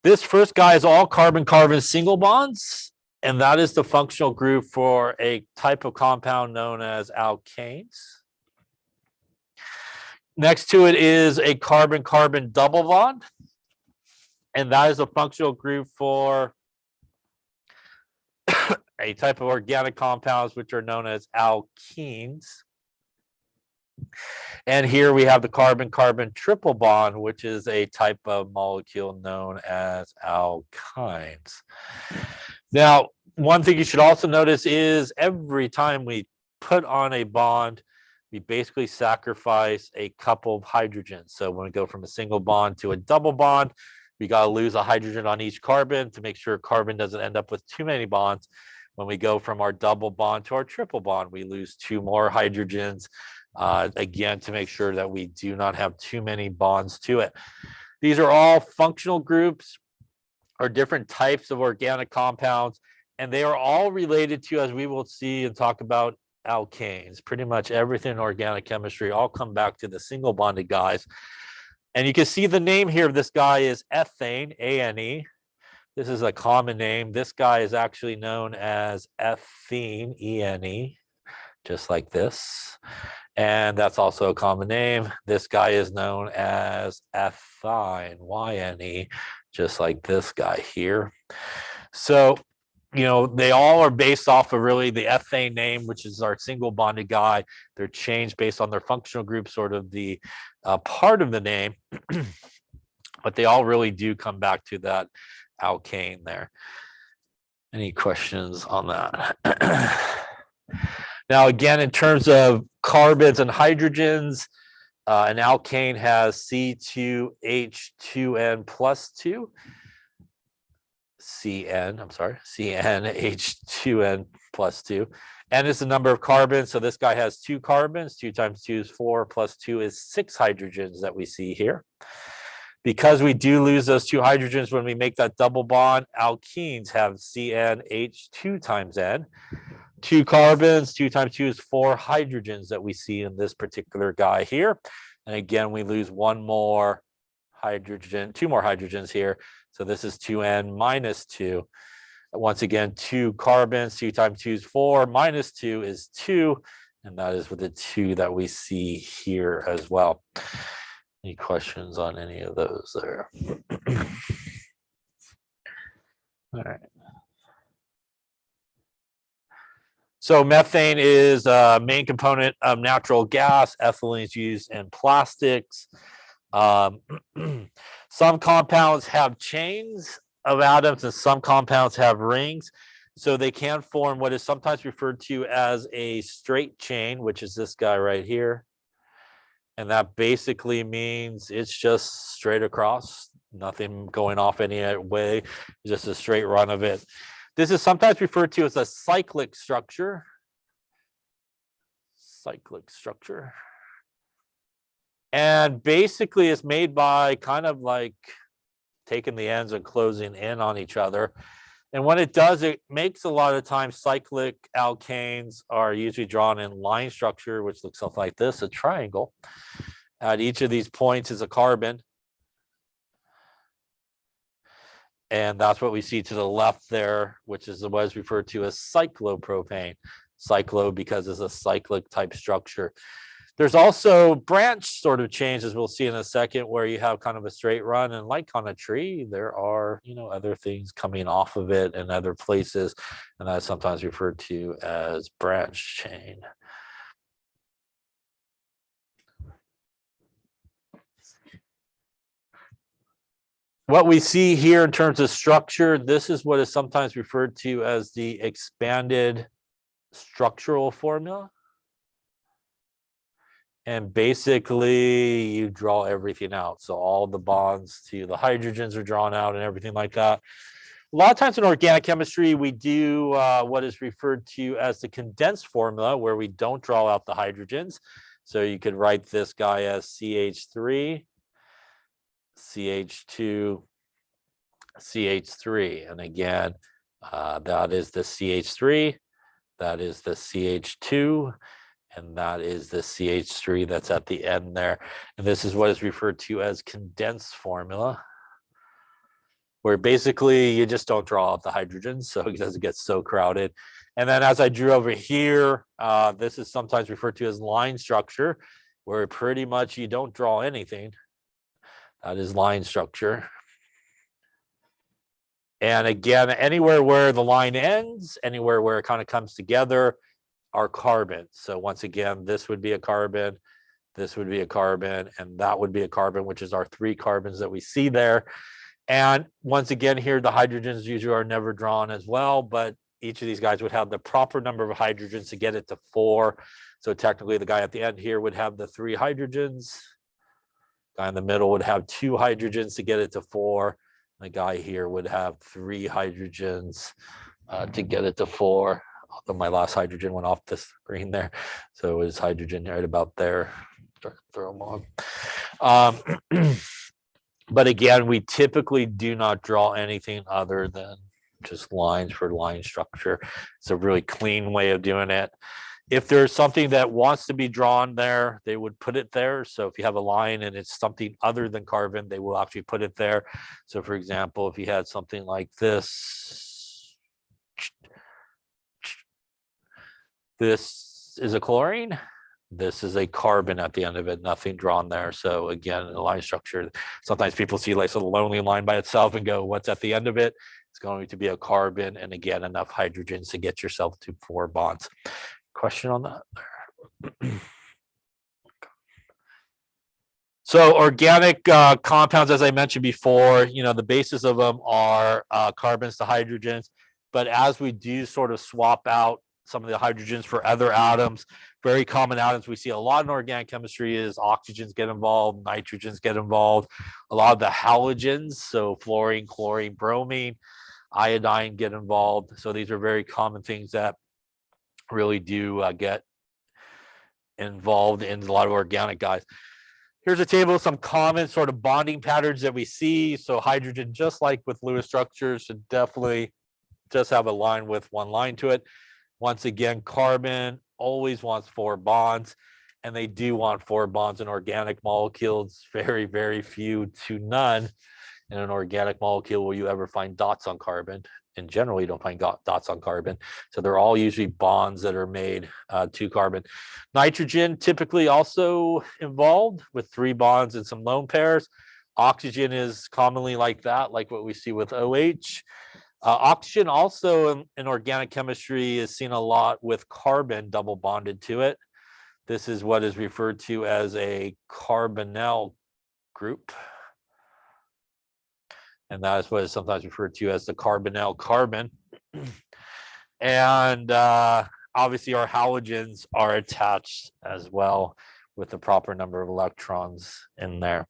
This first guy is all carbon-carbon single bonds, and that is the functional group for a type of compound known as alkanes. Next to it is a carbon-carbon double bond, and that is a functional group for a type of organic compounds which are known as alkenes. And here we have the carbon-carbon triple bond, which is a type of molecule known as alkynes. Now, one thing you should also notice is every time we put on a bond, we basically sacrifice a couple of hydrogens. So when we go from a single bond to a double bond, we got to lose a hydrogen on each carbon to make sure carbon doesn't end up with too many bonds. When we go from our double bond to our triple bond, we lose 2 more hydrogens, again, to make sure that we do not have too many bonds to it. These are all functional groups or different types of organic compounds, and they are all related to, as we will see and talk about, alkanes. Pretty much everything in organic chemistry all come back to the single bonded guys. And you can see the name here of this guy is ethane, A-N-E. This is a common name. This guy is actually known as ethene, E-N-E. just like this. And that's also a common name. This guy is known as ethine, Y-N-E, just like this guy here. So, you know, they all are based off of really the ethane name, which is our single bonded guy. They're changed based on their functional group, sort of the part of the name, but they all really do come back to that alkane there. Any questions on that? Now, again, in terms of carbons and hydrogens, an alkane has C2H2N plus 2. CnH2n plus 2. N is the number of carbons. So this guy has 2 carbons. 2 times 2 is 4, plus 2 is 6 hydrogens that we see here. Because we do lose those 2 hydrogens when we make that double bond, alkenes have CnH2 times N. 2 carbons, 2 times 2 is 4 hydrogens that we see in this particular guy here. And again, we lose 1 more hydrogen, 2 more hydrogens here. So this is 2N minus 2. Once again, 2 carbons, 2 times 2 is 4, minus 2 is 2. And that is with the 2 that we see here as well. Any questions on any of those there? All right. So methane is a main component of natural gas. Ethylene is used in plastics. Some compounds have chains of atoms and some compounds have rings. So they can form what is sometimes referred to as a straight chain, which is this guy right here. And that basically means it's just straight across, nothing going off any way, just a straight run of it. This is sometimes referred to as a cyclic structure. Cyclic structure. And basically it's made by kind of like taking the ends and closing in on each other. And when it does, it makes a lot of times cyclic alkanes are usually drawn in line structure, which looks something like this, a triangle. At each of these points is a carbon. And that's what we see to the left there, which is what is referred to as cyclopropane. Cyclo because it's a cyclic type structure. There's also branch sort of chains, as we'll see in a second, where you have kind of a straight run, and like on a tree, there are, you know, other things coming off of it in other places, and that's sometimes referred to as branch chain. What we see here in terms of structure, this is what is sometimes referred to as the expanded structural formula. And basically you draw everything out. So all the bonds to the hydrogens are drawn out and everything like that. A lot of times in organic chemistry, we do what is referred to as the condensed formula, where we don't draw out the hydrogens. So you could write this guy as CH3, CH2, CH3. And again, that is the CH3, that is the CH2, and that is the CH3 that's at the end there. And this is what is referred to as condensed formula, where basically you just don't draw out the hydrogens, so it doesn't get so crowded. And then as I drew over here, this is sometimes referred to as line structure, where pretty much you don't draw anything. That is line structure. And again, anywhere where the line ends, anywhere where it kind of comes together, are carbons. So once again, this would be a carbon, this would be a carbon, and that would be a carbon, which is our 3 carbons that we see there. And once again, here the hydrogens usually are never drawn as well, but each of these guys would have the proper number of hydrogens to get it to 4. So technically the guy at the end here would have the 3 hydrogens. Guy in the middle would have 2 hydrogens to get it to 4. The guy here would have 3 hydrogens to get it to 4. Although my last hydrogen went off the screen there. So it was hydrogen right about there. Start to throw them on. But again, we typically do not draw anything other than just lines for line structure. It's a really clean way of doing it. If there's something that wants to be drawn there, they would put it there. So if you have a line and it's something other than carbon, they will actually put it there. So for example, if you had something like this This is a chlorine. This is a carbon at the end of it, nothing drawn there. So again, a line structure. Sometimes people see like a lonely line by itself and go, what's at the end of it? It's going to be a carbon. And again, enough hydrogens to get yourself to 4 bonds. Question on that? So organic compounds, as I mentioned before, the basis of them are carbons to hydrogens. But as we do sort of swap out some of the hydrogens for other atoms, very common atoms we see a lot in organic chemistry is oxygens get involved, nitrogens get involved, a lot of the halogens, so fluorine, chlorine, bromine, iodine get involved. So these are very common things that really do get involved in a lot of organic guys. Here's a table of some common sort of bonding patterns that we see. So hydrogen, just like with Lewis structures, should definitely just have a line with one line to it. Once again, carbon always wants 4 bonds, and they do want 4 bonds in organic molecules. Very, very few to none in an organic molecule will you ever find dots on carbon. In general, you don't find dots on carbon. So they're all usually bonds that are made to carbon. Nitrogen typically also involved with 3 bonds and some lone pairs. Oxygen is commonly like that, like what we see with OH. Oxygen also in organic chemistry is seen a lot with carbon double bonded to it. This is what is referred to as a carbonyl group. And that is what is sometimes referred to as the carbonyl carbon. And obviously our halogens are attached as well with the proper number of electrons in there.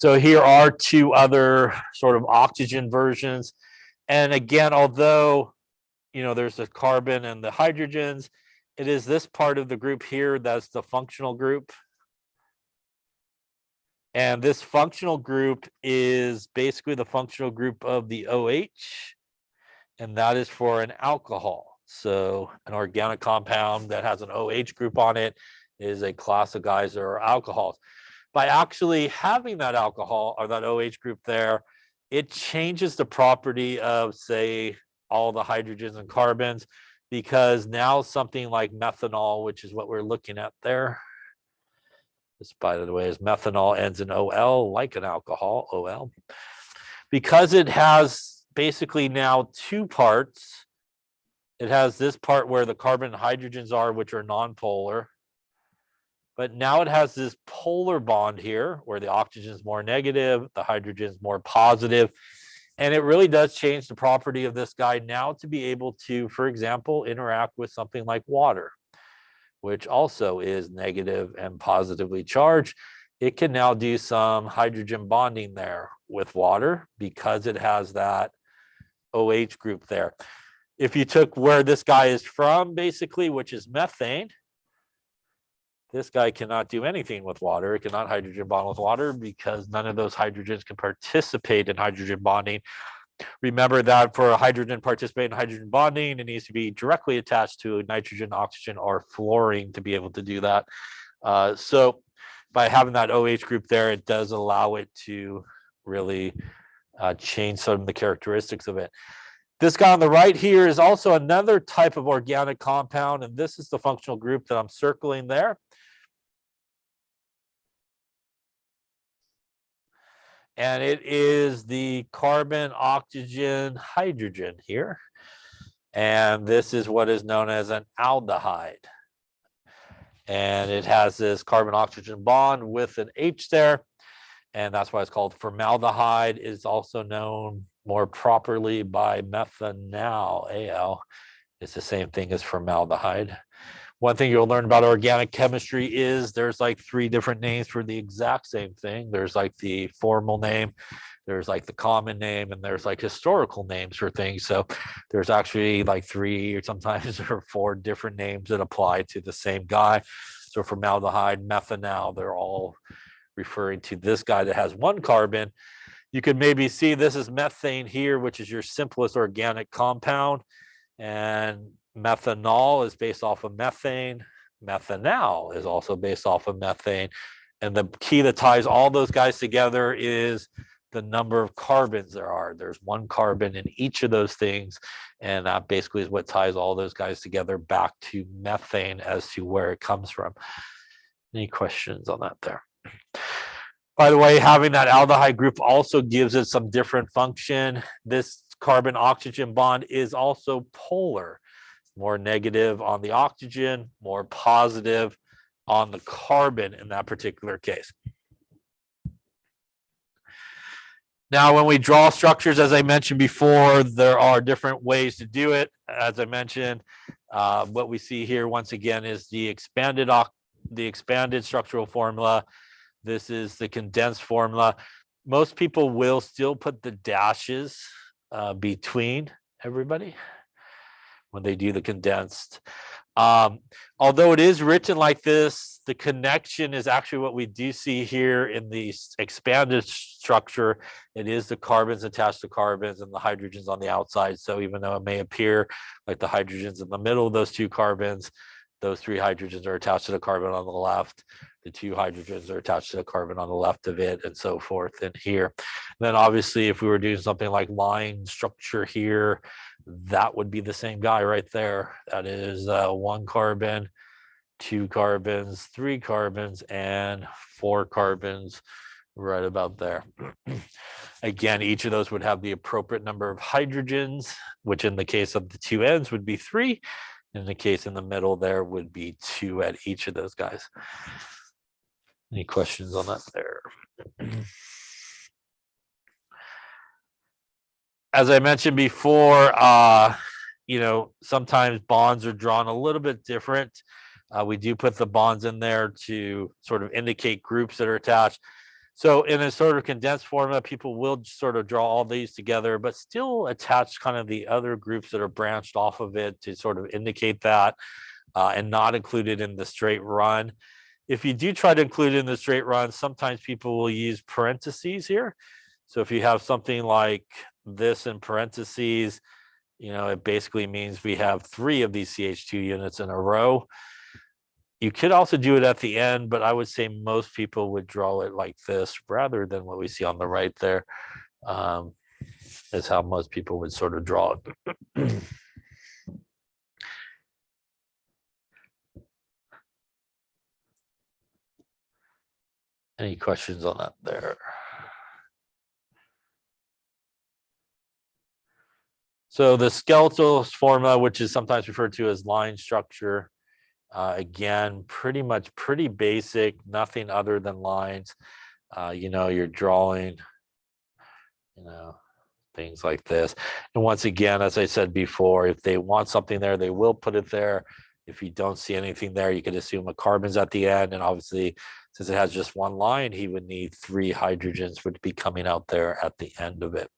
So here are 2 other sort of oxygen versions. And again, although, there's the carbon and the hydrogens, it is this part of the group here that's the functional group. And this functional group is basically the functional group of the OH, and that is for an alcohol. So an organic compound that has an OH group on it is a class of guys that are alcohols. By actually having that alcohol or that OH group there, it changes the property of, say, all the hydrogens and carbons, because now something like methanol, which is what we're looking at there, this, by the way, is methanol, ends in OL, like an alcohol, OL. Because it has basically now 2 parts, it has this part where the carbon and hydrogens are, which are nonpolar. But now it has this polar bond here where the oxygen is more negative, the hydrogen is more positive. And it really does change the property of this guy now to be able to, for example, interact with something like water, which also is negative and positively charged. It can now do some hydrogen bonding there with water because it has that OH group there. If you took where this guy is from, basically, which is methane, this guy cannot do anything with water. It cannot hydrogen bond with water because none of those hydrogens can participate in hydrogen bonding. Remember that for a hydrogen to participate in hydrogen bonding, it needs to be directly attached to nitrogen, oxygen, or fluorine to be able to do that. So by having that OH group there, it does allow it to really change some of the characteristics of it. This guy on the right here is also another type of organic compound, and this is the functional group that I'm circling there. And it is the carbon, oxygen, hydrogen here. And this is what is known as an aldehyde. And it has this carbon-oxygen bond with an H there. And that's why it's called formaldehyde. It's also known more properly by methanal, AL. It's the same thing as formaldehyde. One thing you'll learn about organic chemistry is there's like 3 different names for the exact same thing. There's like the formal name, there's like the common name, and there's like historical names for things. So there's actually like 3 or sometimes or 4 different names that apply to the same guy. So formaldehyde, methanal, they're all referring to this guy that has 1 carbon. You could maybe see this is methane here, which is your simplest organic compound. And methanol is based off of methane. Methanal is also based off of methane. And the key that ties all those guys together is the number of carbons there are. There's one carbon in each of those things, and that basically is what ties all those guys together back to methane as to where it comes from. Any questions on that there? By the way, having that aldehyde group also gives it some different function. This carbon-oxygen bond is also polar. More negative on the oxygen, more positive on the carbon in that particular case. Now, when we draw structures, as I mentioned before, there are different ways to do it. As I mentioned, what we see here once again is the expanded structural formula. This is the condensed formula. Most people will still put the dashes between everybody when they do the condensed. Although it is written like this, the connection is actually what we do see here in the expanded structure. It is the carbons attached to carbons and the hydrogens on the outside. So even though it may appear like the hydrogens in the middle of those two carbons, those three hydrogens are attached to the carbon on the left. The two hydrogens are attached to the carbon on the left of it, and so forth in here. And then obviously, if we were doing something like line structure here, that would be the same guy right there. That is one carbon, two carbons, three carbons, and four carbons right about there. Again, each of those would have the appropriate number of hydrogens, which in the case of the two ends would be three. In the case in the middle, there would be two at each of those guys. Any questions on that there? As I mentioned before, sometimes bonds are drawn a little bit different. We do put the bonds in there to sort of indicate groups that are attached. So in a sort of condensed format, people will sort of draw all these together, but still attach kind of the other groups that are branched off of it to sort of indicate that, and not included in the straight run. If you do try to include it in the straight run, sometimes people will use parentheses here. So if you have something like this in parentheses, it basically means we have three of these CH2 units in a row. You could also do it at the end, but I would say most people would draw it like this rather than what we see on the right there. Is how most people would sort of draw it. Any questions on that there? So the skeletal formula, which is sometimes referred to as line structure, again, pretty basic, nothing other than lines. You're drawing, things like this. And once again, as I said before, if they want something there, they will put it there. If you don't see anything there, you could assume a carbon's at the end. And obviously, since it has just one line, he would need three hydrogens would be coming out there at the end of it.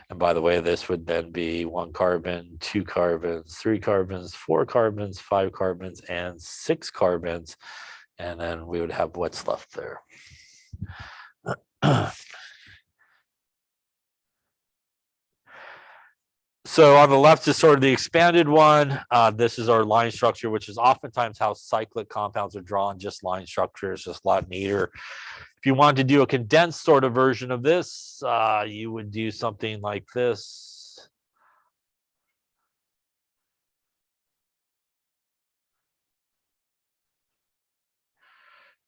And by the way, this would then be one carbon, two carbons, three carbons, four carbons, five carbons, and six carbons. And then we would have what's left there. So on the left is sort of the expanded one. This is our line structure, which is oftentimes how cyclic compounds are drawn, just line structure. It's just a lot neater. If you want to do a condensed sort of version of this, you would do something like this.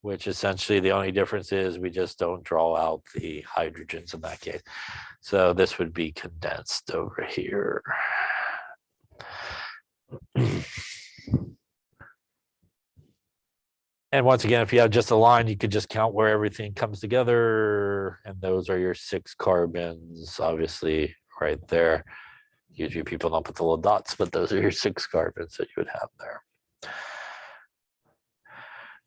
Which essentially the only difference is we just don't draw out the hydrogens in that case. So this would be condensed over here. And once again, if you have just a line, you could just count where everything comes together. And those are your six carbons, obviously, right there. Usually people don't put the little dots, but those are your six carbons that you would have there.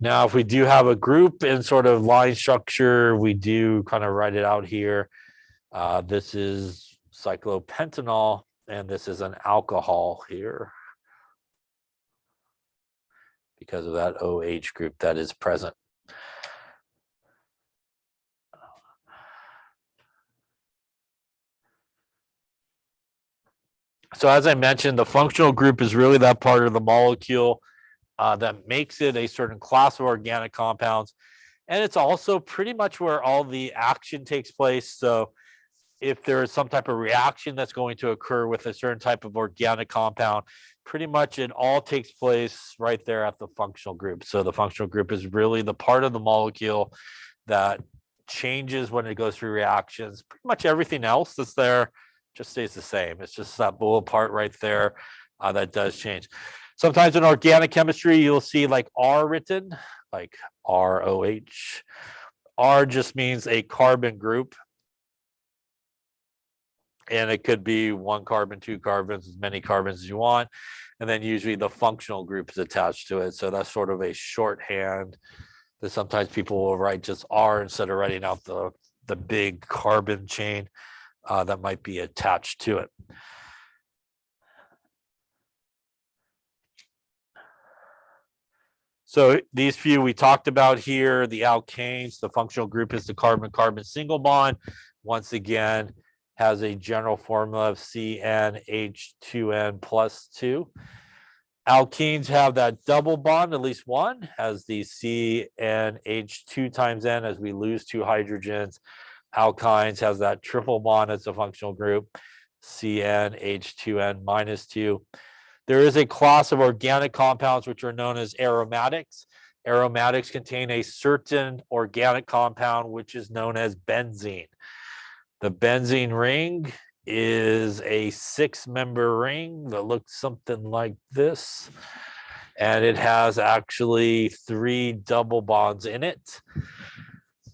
Now, if we do have a group in sort of line structure, we do kind of write it out here. This is cyclopentanol, and this is an alcohol here because of that OH group that is present. So as I mentioned, the functional group is really that part of the molecule that makes it a certain class of organic compounds. And it's also pretty much where all the action takes place. So if there is some type of reaction that's going to occur with a certain type of organic compound, pretty much it all takes place right there at the functional group. So the functional group is really the part of the molecule that changes when it goes through reactions. Pretty much everything else that's there just stays the same. It's just that little part right there that does change. Sometimes in organic chemistry, you'll see like R written, like ROH. R just means a carbon group. And it could be 1 carbon, 2 carbons, as many carbons as you want. And then usually the functional group is attached to it. So that's sort of a shorthand that sometimes people will write just R instead of writing out the big carbon chain that might be attached to it. So these few we talked about here, the alkanes, the functional group is the carbon-carbon single bond. Once again, has a general formula of CnH2n plus 2. Alkenes have that double bond, at least one, has the CnH2 times N as we lose 2 hydrogens. Alkynes has that triple bond as a functional group, CnH2n minus 2. There is a class of organic compounds which are known as aromatics. Aromatics contain a certain organic compound which is known as benzene. The benzene ring is a 6-member ring that looks something like this. And it has actually 3 double bonds in it.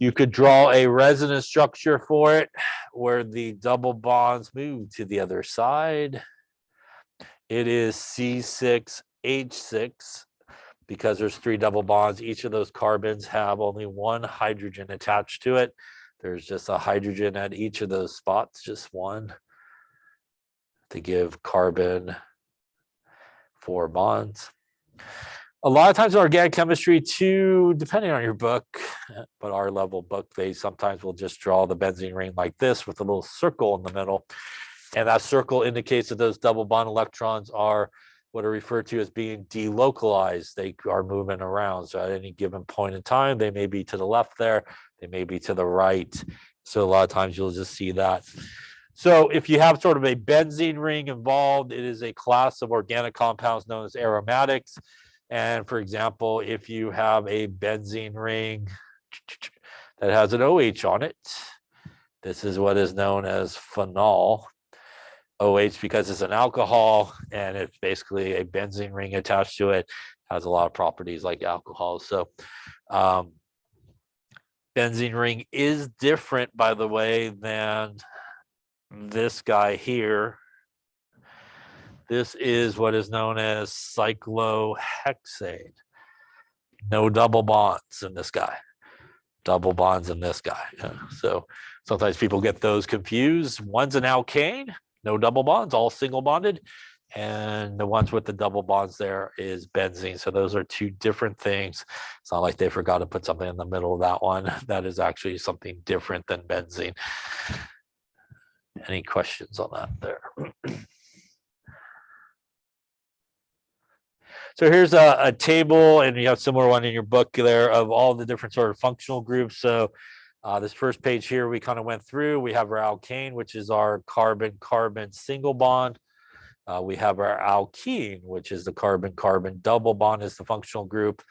You could draw a resonance structure for it where the double bonds move to the other side. It is C6H6 because there's 3 double bonds. Each of those carbons have only 1 hydrogen attached to it. There's just a hydrogen at each of those spots, just one, to give carbon 4 bonds. A lot of times in organic chemistry too, depending on your book, but our level book, they sometimes will just draw the benzene ring like this with a little circle in the middle. And that circle indicates that those double bond electrons are what are referred to as being delocalized. They are moving around. So at any given point in time, they may be to the left there, they may be to the right. So a lot of times you'll just see that. So if you have sort of a benzene ring involved, it is a class of organic compounds known as aromatics. And for example, if you have a benzene ring that has an OH on it, this is what is known as phenol. OH because it's an alcohol and it's basically a benzene ring attached to it, has a lot of properties like alcohol. So benzene ring is different, by the way, than this guy here. This is what is known as cyclohexane. No double bonds in this guy. Double bonds in this guy. So sometimes people get those confused. One's an alkane, no double bonds, all single bonded. And the ones with the double bonds there is benzene. So those are 2 different things. It's not like they forgot to put something in the middle of that one. That is actually something different than benzene. Any questions on that there? So here's a table, and you have a similar one in your book there of all the different sort of functional groups. So this first page here, we kind of went through. We have our alkane, which is our carbon-carbon single bond. We have our alkene, which is the carbon-carbon double bond is the functional group.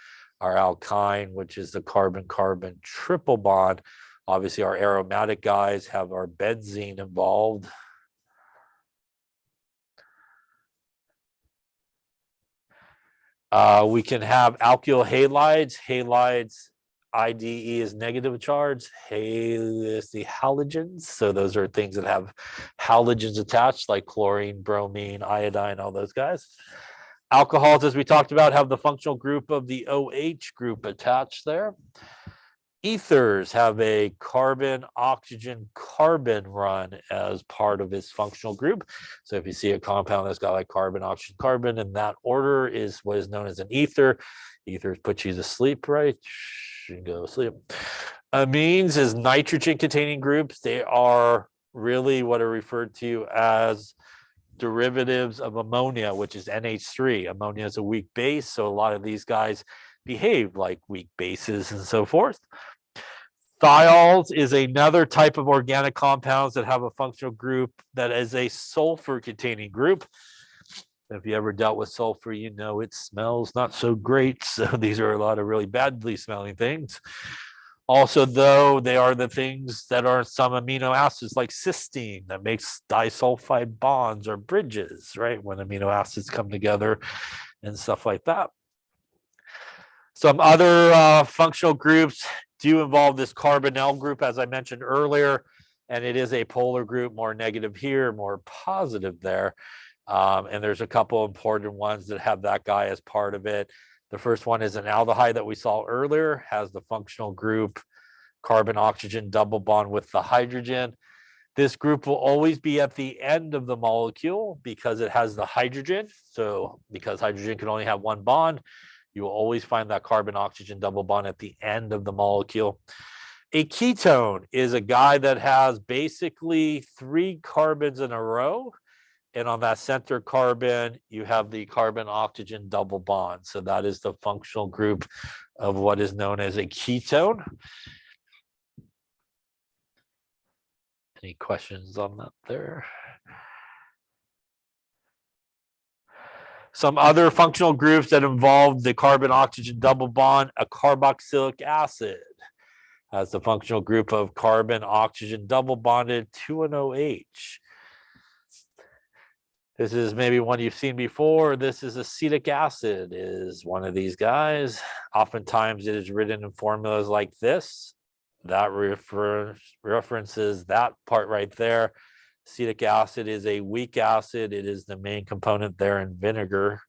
Our alkyne, which is the carbon-carbon triple bond. Obviously, our aromatic guys have our benzene involved. We can have alkyl halides. Halides, IDE is negative charge. Hal is the halogens. So those are things that have halogens attached, like chlorine, bromine, iodine, all those guys. Alcohols, as we talked about, have the functional group of the OH group attached there. Ethers have a carbon-oxygen-carbon run as part of its functional group. So if you see a compound that's got like carbon, oxygen, carbon, in that order is what is known as an ether. Ethers put you to sleep, right? You can go to sleep. Amines is nitrogen-containing groups. They are really what are referred to as derivatives of ammonia, which is NH3. Ammonia is a weak base, so a lot of these guys behave like weak bases and so forth. Thiols is another type of organic compounds that have a functional group that is a sulfur-containing group. If you ever dealt with sulfur, you know it smells not so great. So these are a lot of really badly smelling things. Also, though, they are the things that are some amino acids like cysteine that makes disulfide bonds or bridges, right? When amino acids come together and stuff like that. Some other functional groups do involve this carbonyl group, as I mentioned earlier, and it is a polar group, more negative here, more positive there. And there's a couple important ones that have that guy as part of it. The first one is an aldehyde that we saw earlier, has the functional group carbon-oxygen double bond with the hydrogen. This group will always be at the end of the molecule because it has the hydrogen. So because hydrogen can only have one bond, you will always find that carbon-oxygen double bond at the end of the molecule. A ketone is a guy that has basically 3 carbons in a row. And on that center carbon, you have the carbon-oxygen double bond. So that is the functional group of what is known as a ketone. Any questions on that there? Some other functional groups that involve the carbon-oxygen double bond, a carboxylic acid has the functional group of carbon-oxygen double bonded to an OH. This is maybe one you've seen before. This is acetic acid, is one of these guys. Oftentimes it is written in formulas like this. That references that part right there. Acetic acid is a weak acid. It is the main component there in vinegar.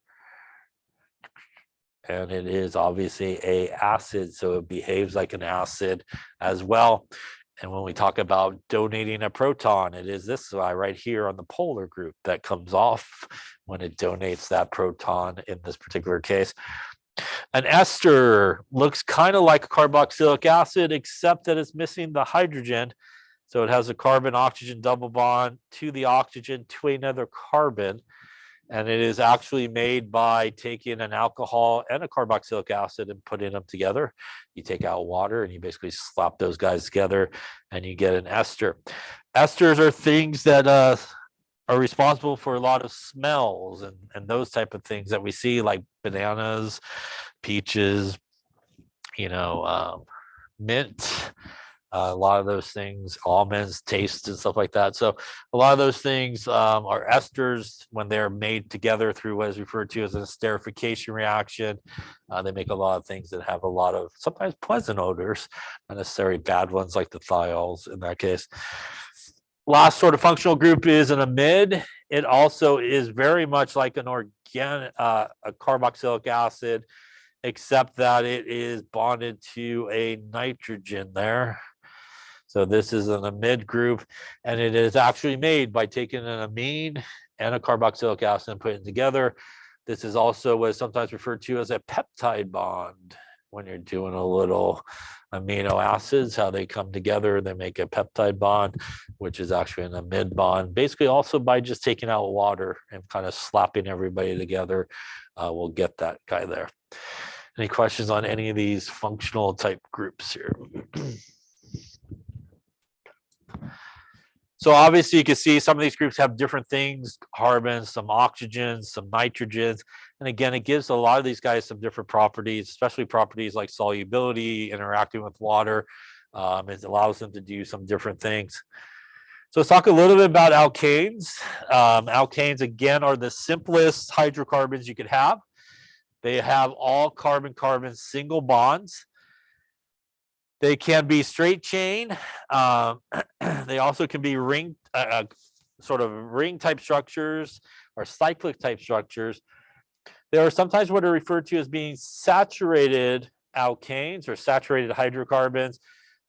And it is obviously an acid, so it behaves like an acid as well. And when we talk about donating a proton, it is this guy right here on the polar group that comes off when it donates that proton in this particular case. An ester looks kind of like a carboxylic acid, except that it's missing the hydrogen. So it has a carbon-oxygen double bond to the oxygen to another carbon. And it is actually made by taking an alcohol and a carboxylic acid and putting them together. You take out water and you basically slap those guys together and you get an ester. Esters are things that are responsible for a lot of smells and those type of things that we see, like bananas, peaches, mint. A lot of those things, almonds, taste and stuff like that. So a lot of those things are esters when they're made together through what is referred to as an esterification reaction. They make a lot of things that have a lot of sometimes pleasant odors, not necessarily bad ones like the thiols in that case. Last sort of functional group is an amide. It also is very much like an organic, a carboxylic acid, except that it is bonded to a nitrogen there. So this is an amide group, and it is actually made by taking an amine and a carboxylic acid and putting it together. This is also what is sometimes referred to as a peptide bond. When you're doing a little amino acids, how they come together, they make a peptide bond, which is actually an amide bond. Basically also by just taking out water and kind of slapping everybody together, we'll get that guy there. Any questions on any of these functional type groups here? So obviously you can see some of these groups have different things, carbons, some oxygens, some nitrogens. And again, it gives a lot of these guys some different properties, especially properties like solubility, interacting with water. It allows them to do some different things. So let's talk a little bit about alkanes. Alkanes, again, are the simplest hydrocarbons you could have. They have all carbon-carbon single bonds. They can be straight chain. They also can be ring, sort of ring type structures or cyclic type structures. There are sometimes what are referred to as being saturated alkanes or saturated hydrocarbons.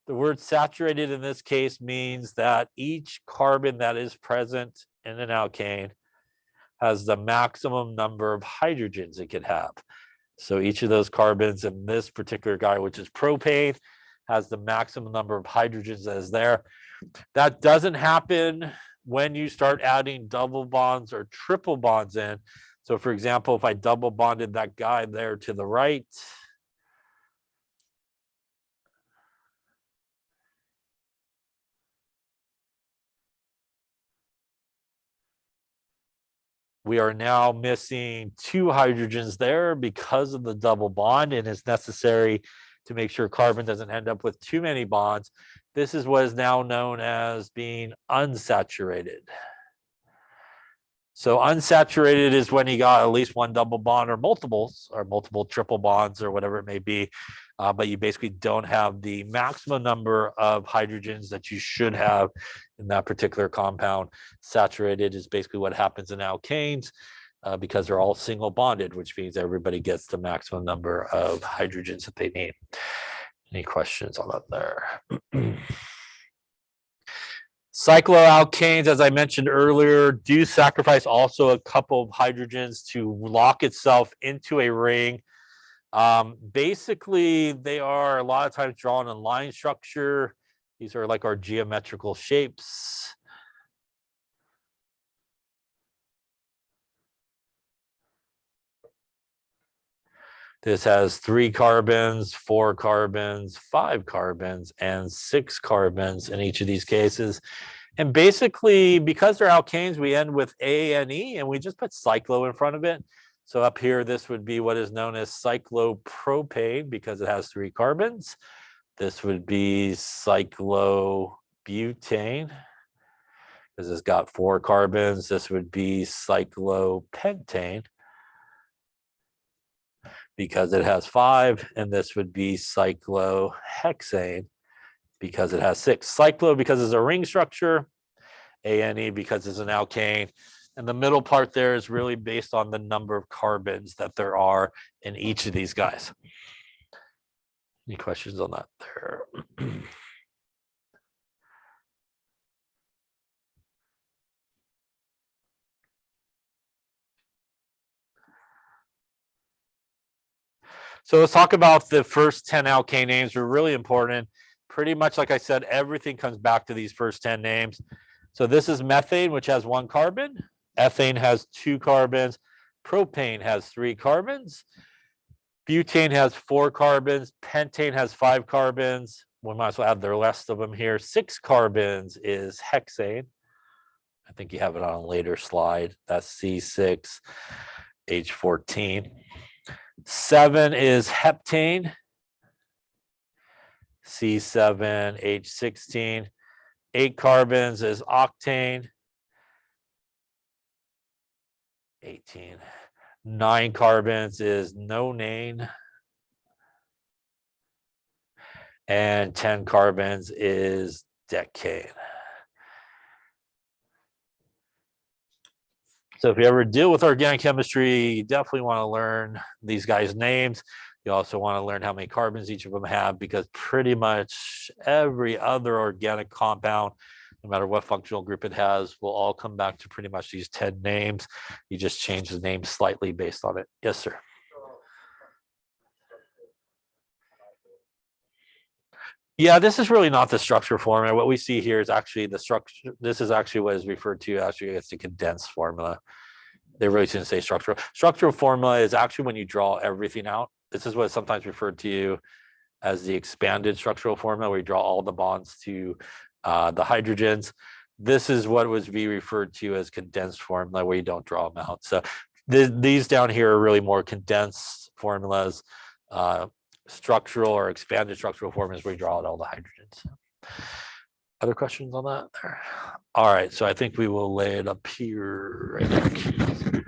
The word saturated in this case means that each carbon that is present in an alkane has the maximum number of hydrogens it could have. So each of those carbons in this particular guy, which is propane, has the maximum number of hydrogens that is there. That doesn't happen when you start adding double bonds or triple bonds in. So for example, if I double bonded that guy there to the right, we are now missing 2 hydrogens there because of the double bond, and it's necessary to make sure carbon doesn't end up with too many bonds. This is what is now known as being unsaturated. So unsaturated is when you got at least one double bond or multiple triple bonds or whatever it may be, but you basically don't have the maximum number of hydrogens that you should have in that particular compound. Saturated is basically what happens in alkanes because they're all single bonded, which means everybody gets the maximum number of hydrogens that they need. Any questions on that there? Cycloalkanes, as I mentioned earlier, do sacrifice also a couple of hydrogens to lock itself into a ring. Basically, they are a lot of times drawn in line structure. These are like our geometrical shapes. This has 3 carbons, 4 carbons, 5 carbons, and 6 carbons in each of these cases. And basically, because they're alkanes, we end with ANE, and we just put cyclo in front of it. So up here, this would be what is known as cyclopropane because it has 3 carbons. This would be cyclobutane because it's got 4 carbons. This would be cyclopentane because it has 5, and this would be cyclohexane because it has 6. Cyclo because it's a ring structure, ANE because it's an alkane, and the middle part there is really based on the number of carbons that there are in each of these guys. Any questions on that there? So let's talk about the first 10 alkane names. They're really important. Pretty much like I said, everything comes back to these first 10 names. So this is methane, which has 1 carbon. Ethane has 2 carbons. Propane has 3 carbons. Butane has 4 carbons. Pentane has 5 carbons. We might as well add the rest of them here. 6 carbons is hexane. I think you have it on a later slide. That's C6H14. 7 is heptane. C7H16. 8 carbons is octane. 18. 9 carbons is nonane. And 10 carbons is decane. So if you ever deal with organic chemistry, you definitely want to learn these guys' names. You also want to learn how many carbons each of them have, because pretty much every other organic compound, no matter what functional group it has, will all come back to pretty much these 10 names. You just change the name slightly based on it. Yes, sir. Yeah, this is really not the structure formula. What we see here is actually the structure. This is actually what is referred to actually as the condensed formula. They really shouldn't say structural. Structural formula is actually when you draw everything out. This is what is sometimes referred to as the expanded structural formula, where you draw all the bonds to the hydrogens. This is what was be referred to as condensed formula, where you don't draw them out. So these down here are really more condensed formulas. Structural or expanded structural formulas where you draw out all the hydrogens. Other questions on that there? All right, so I think we will lay it up here right there.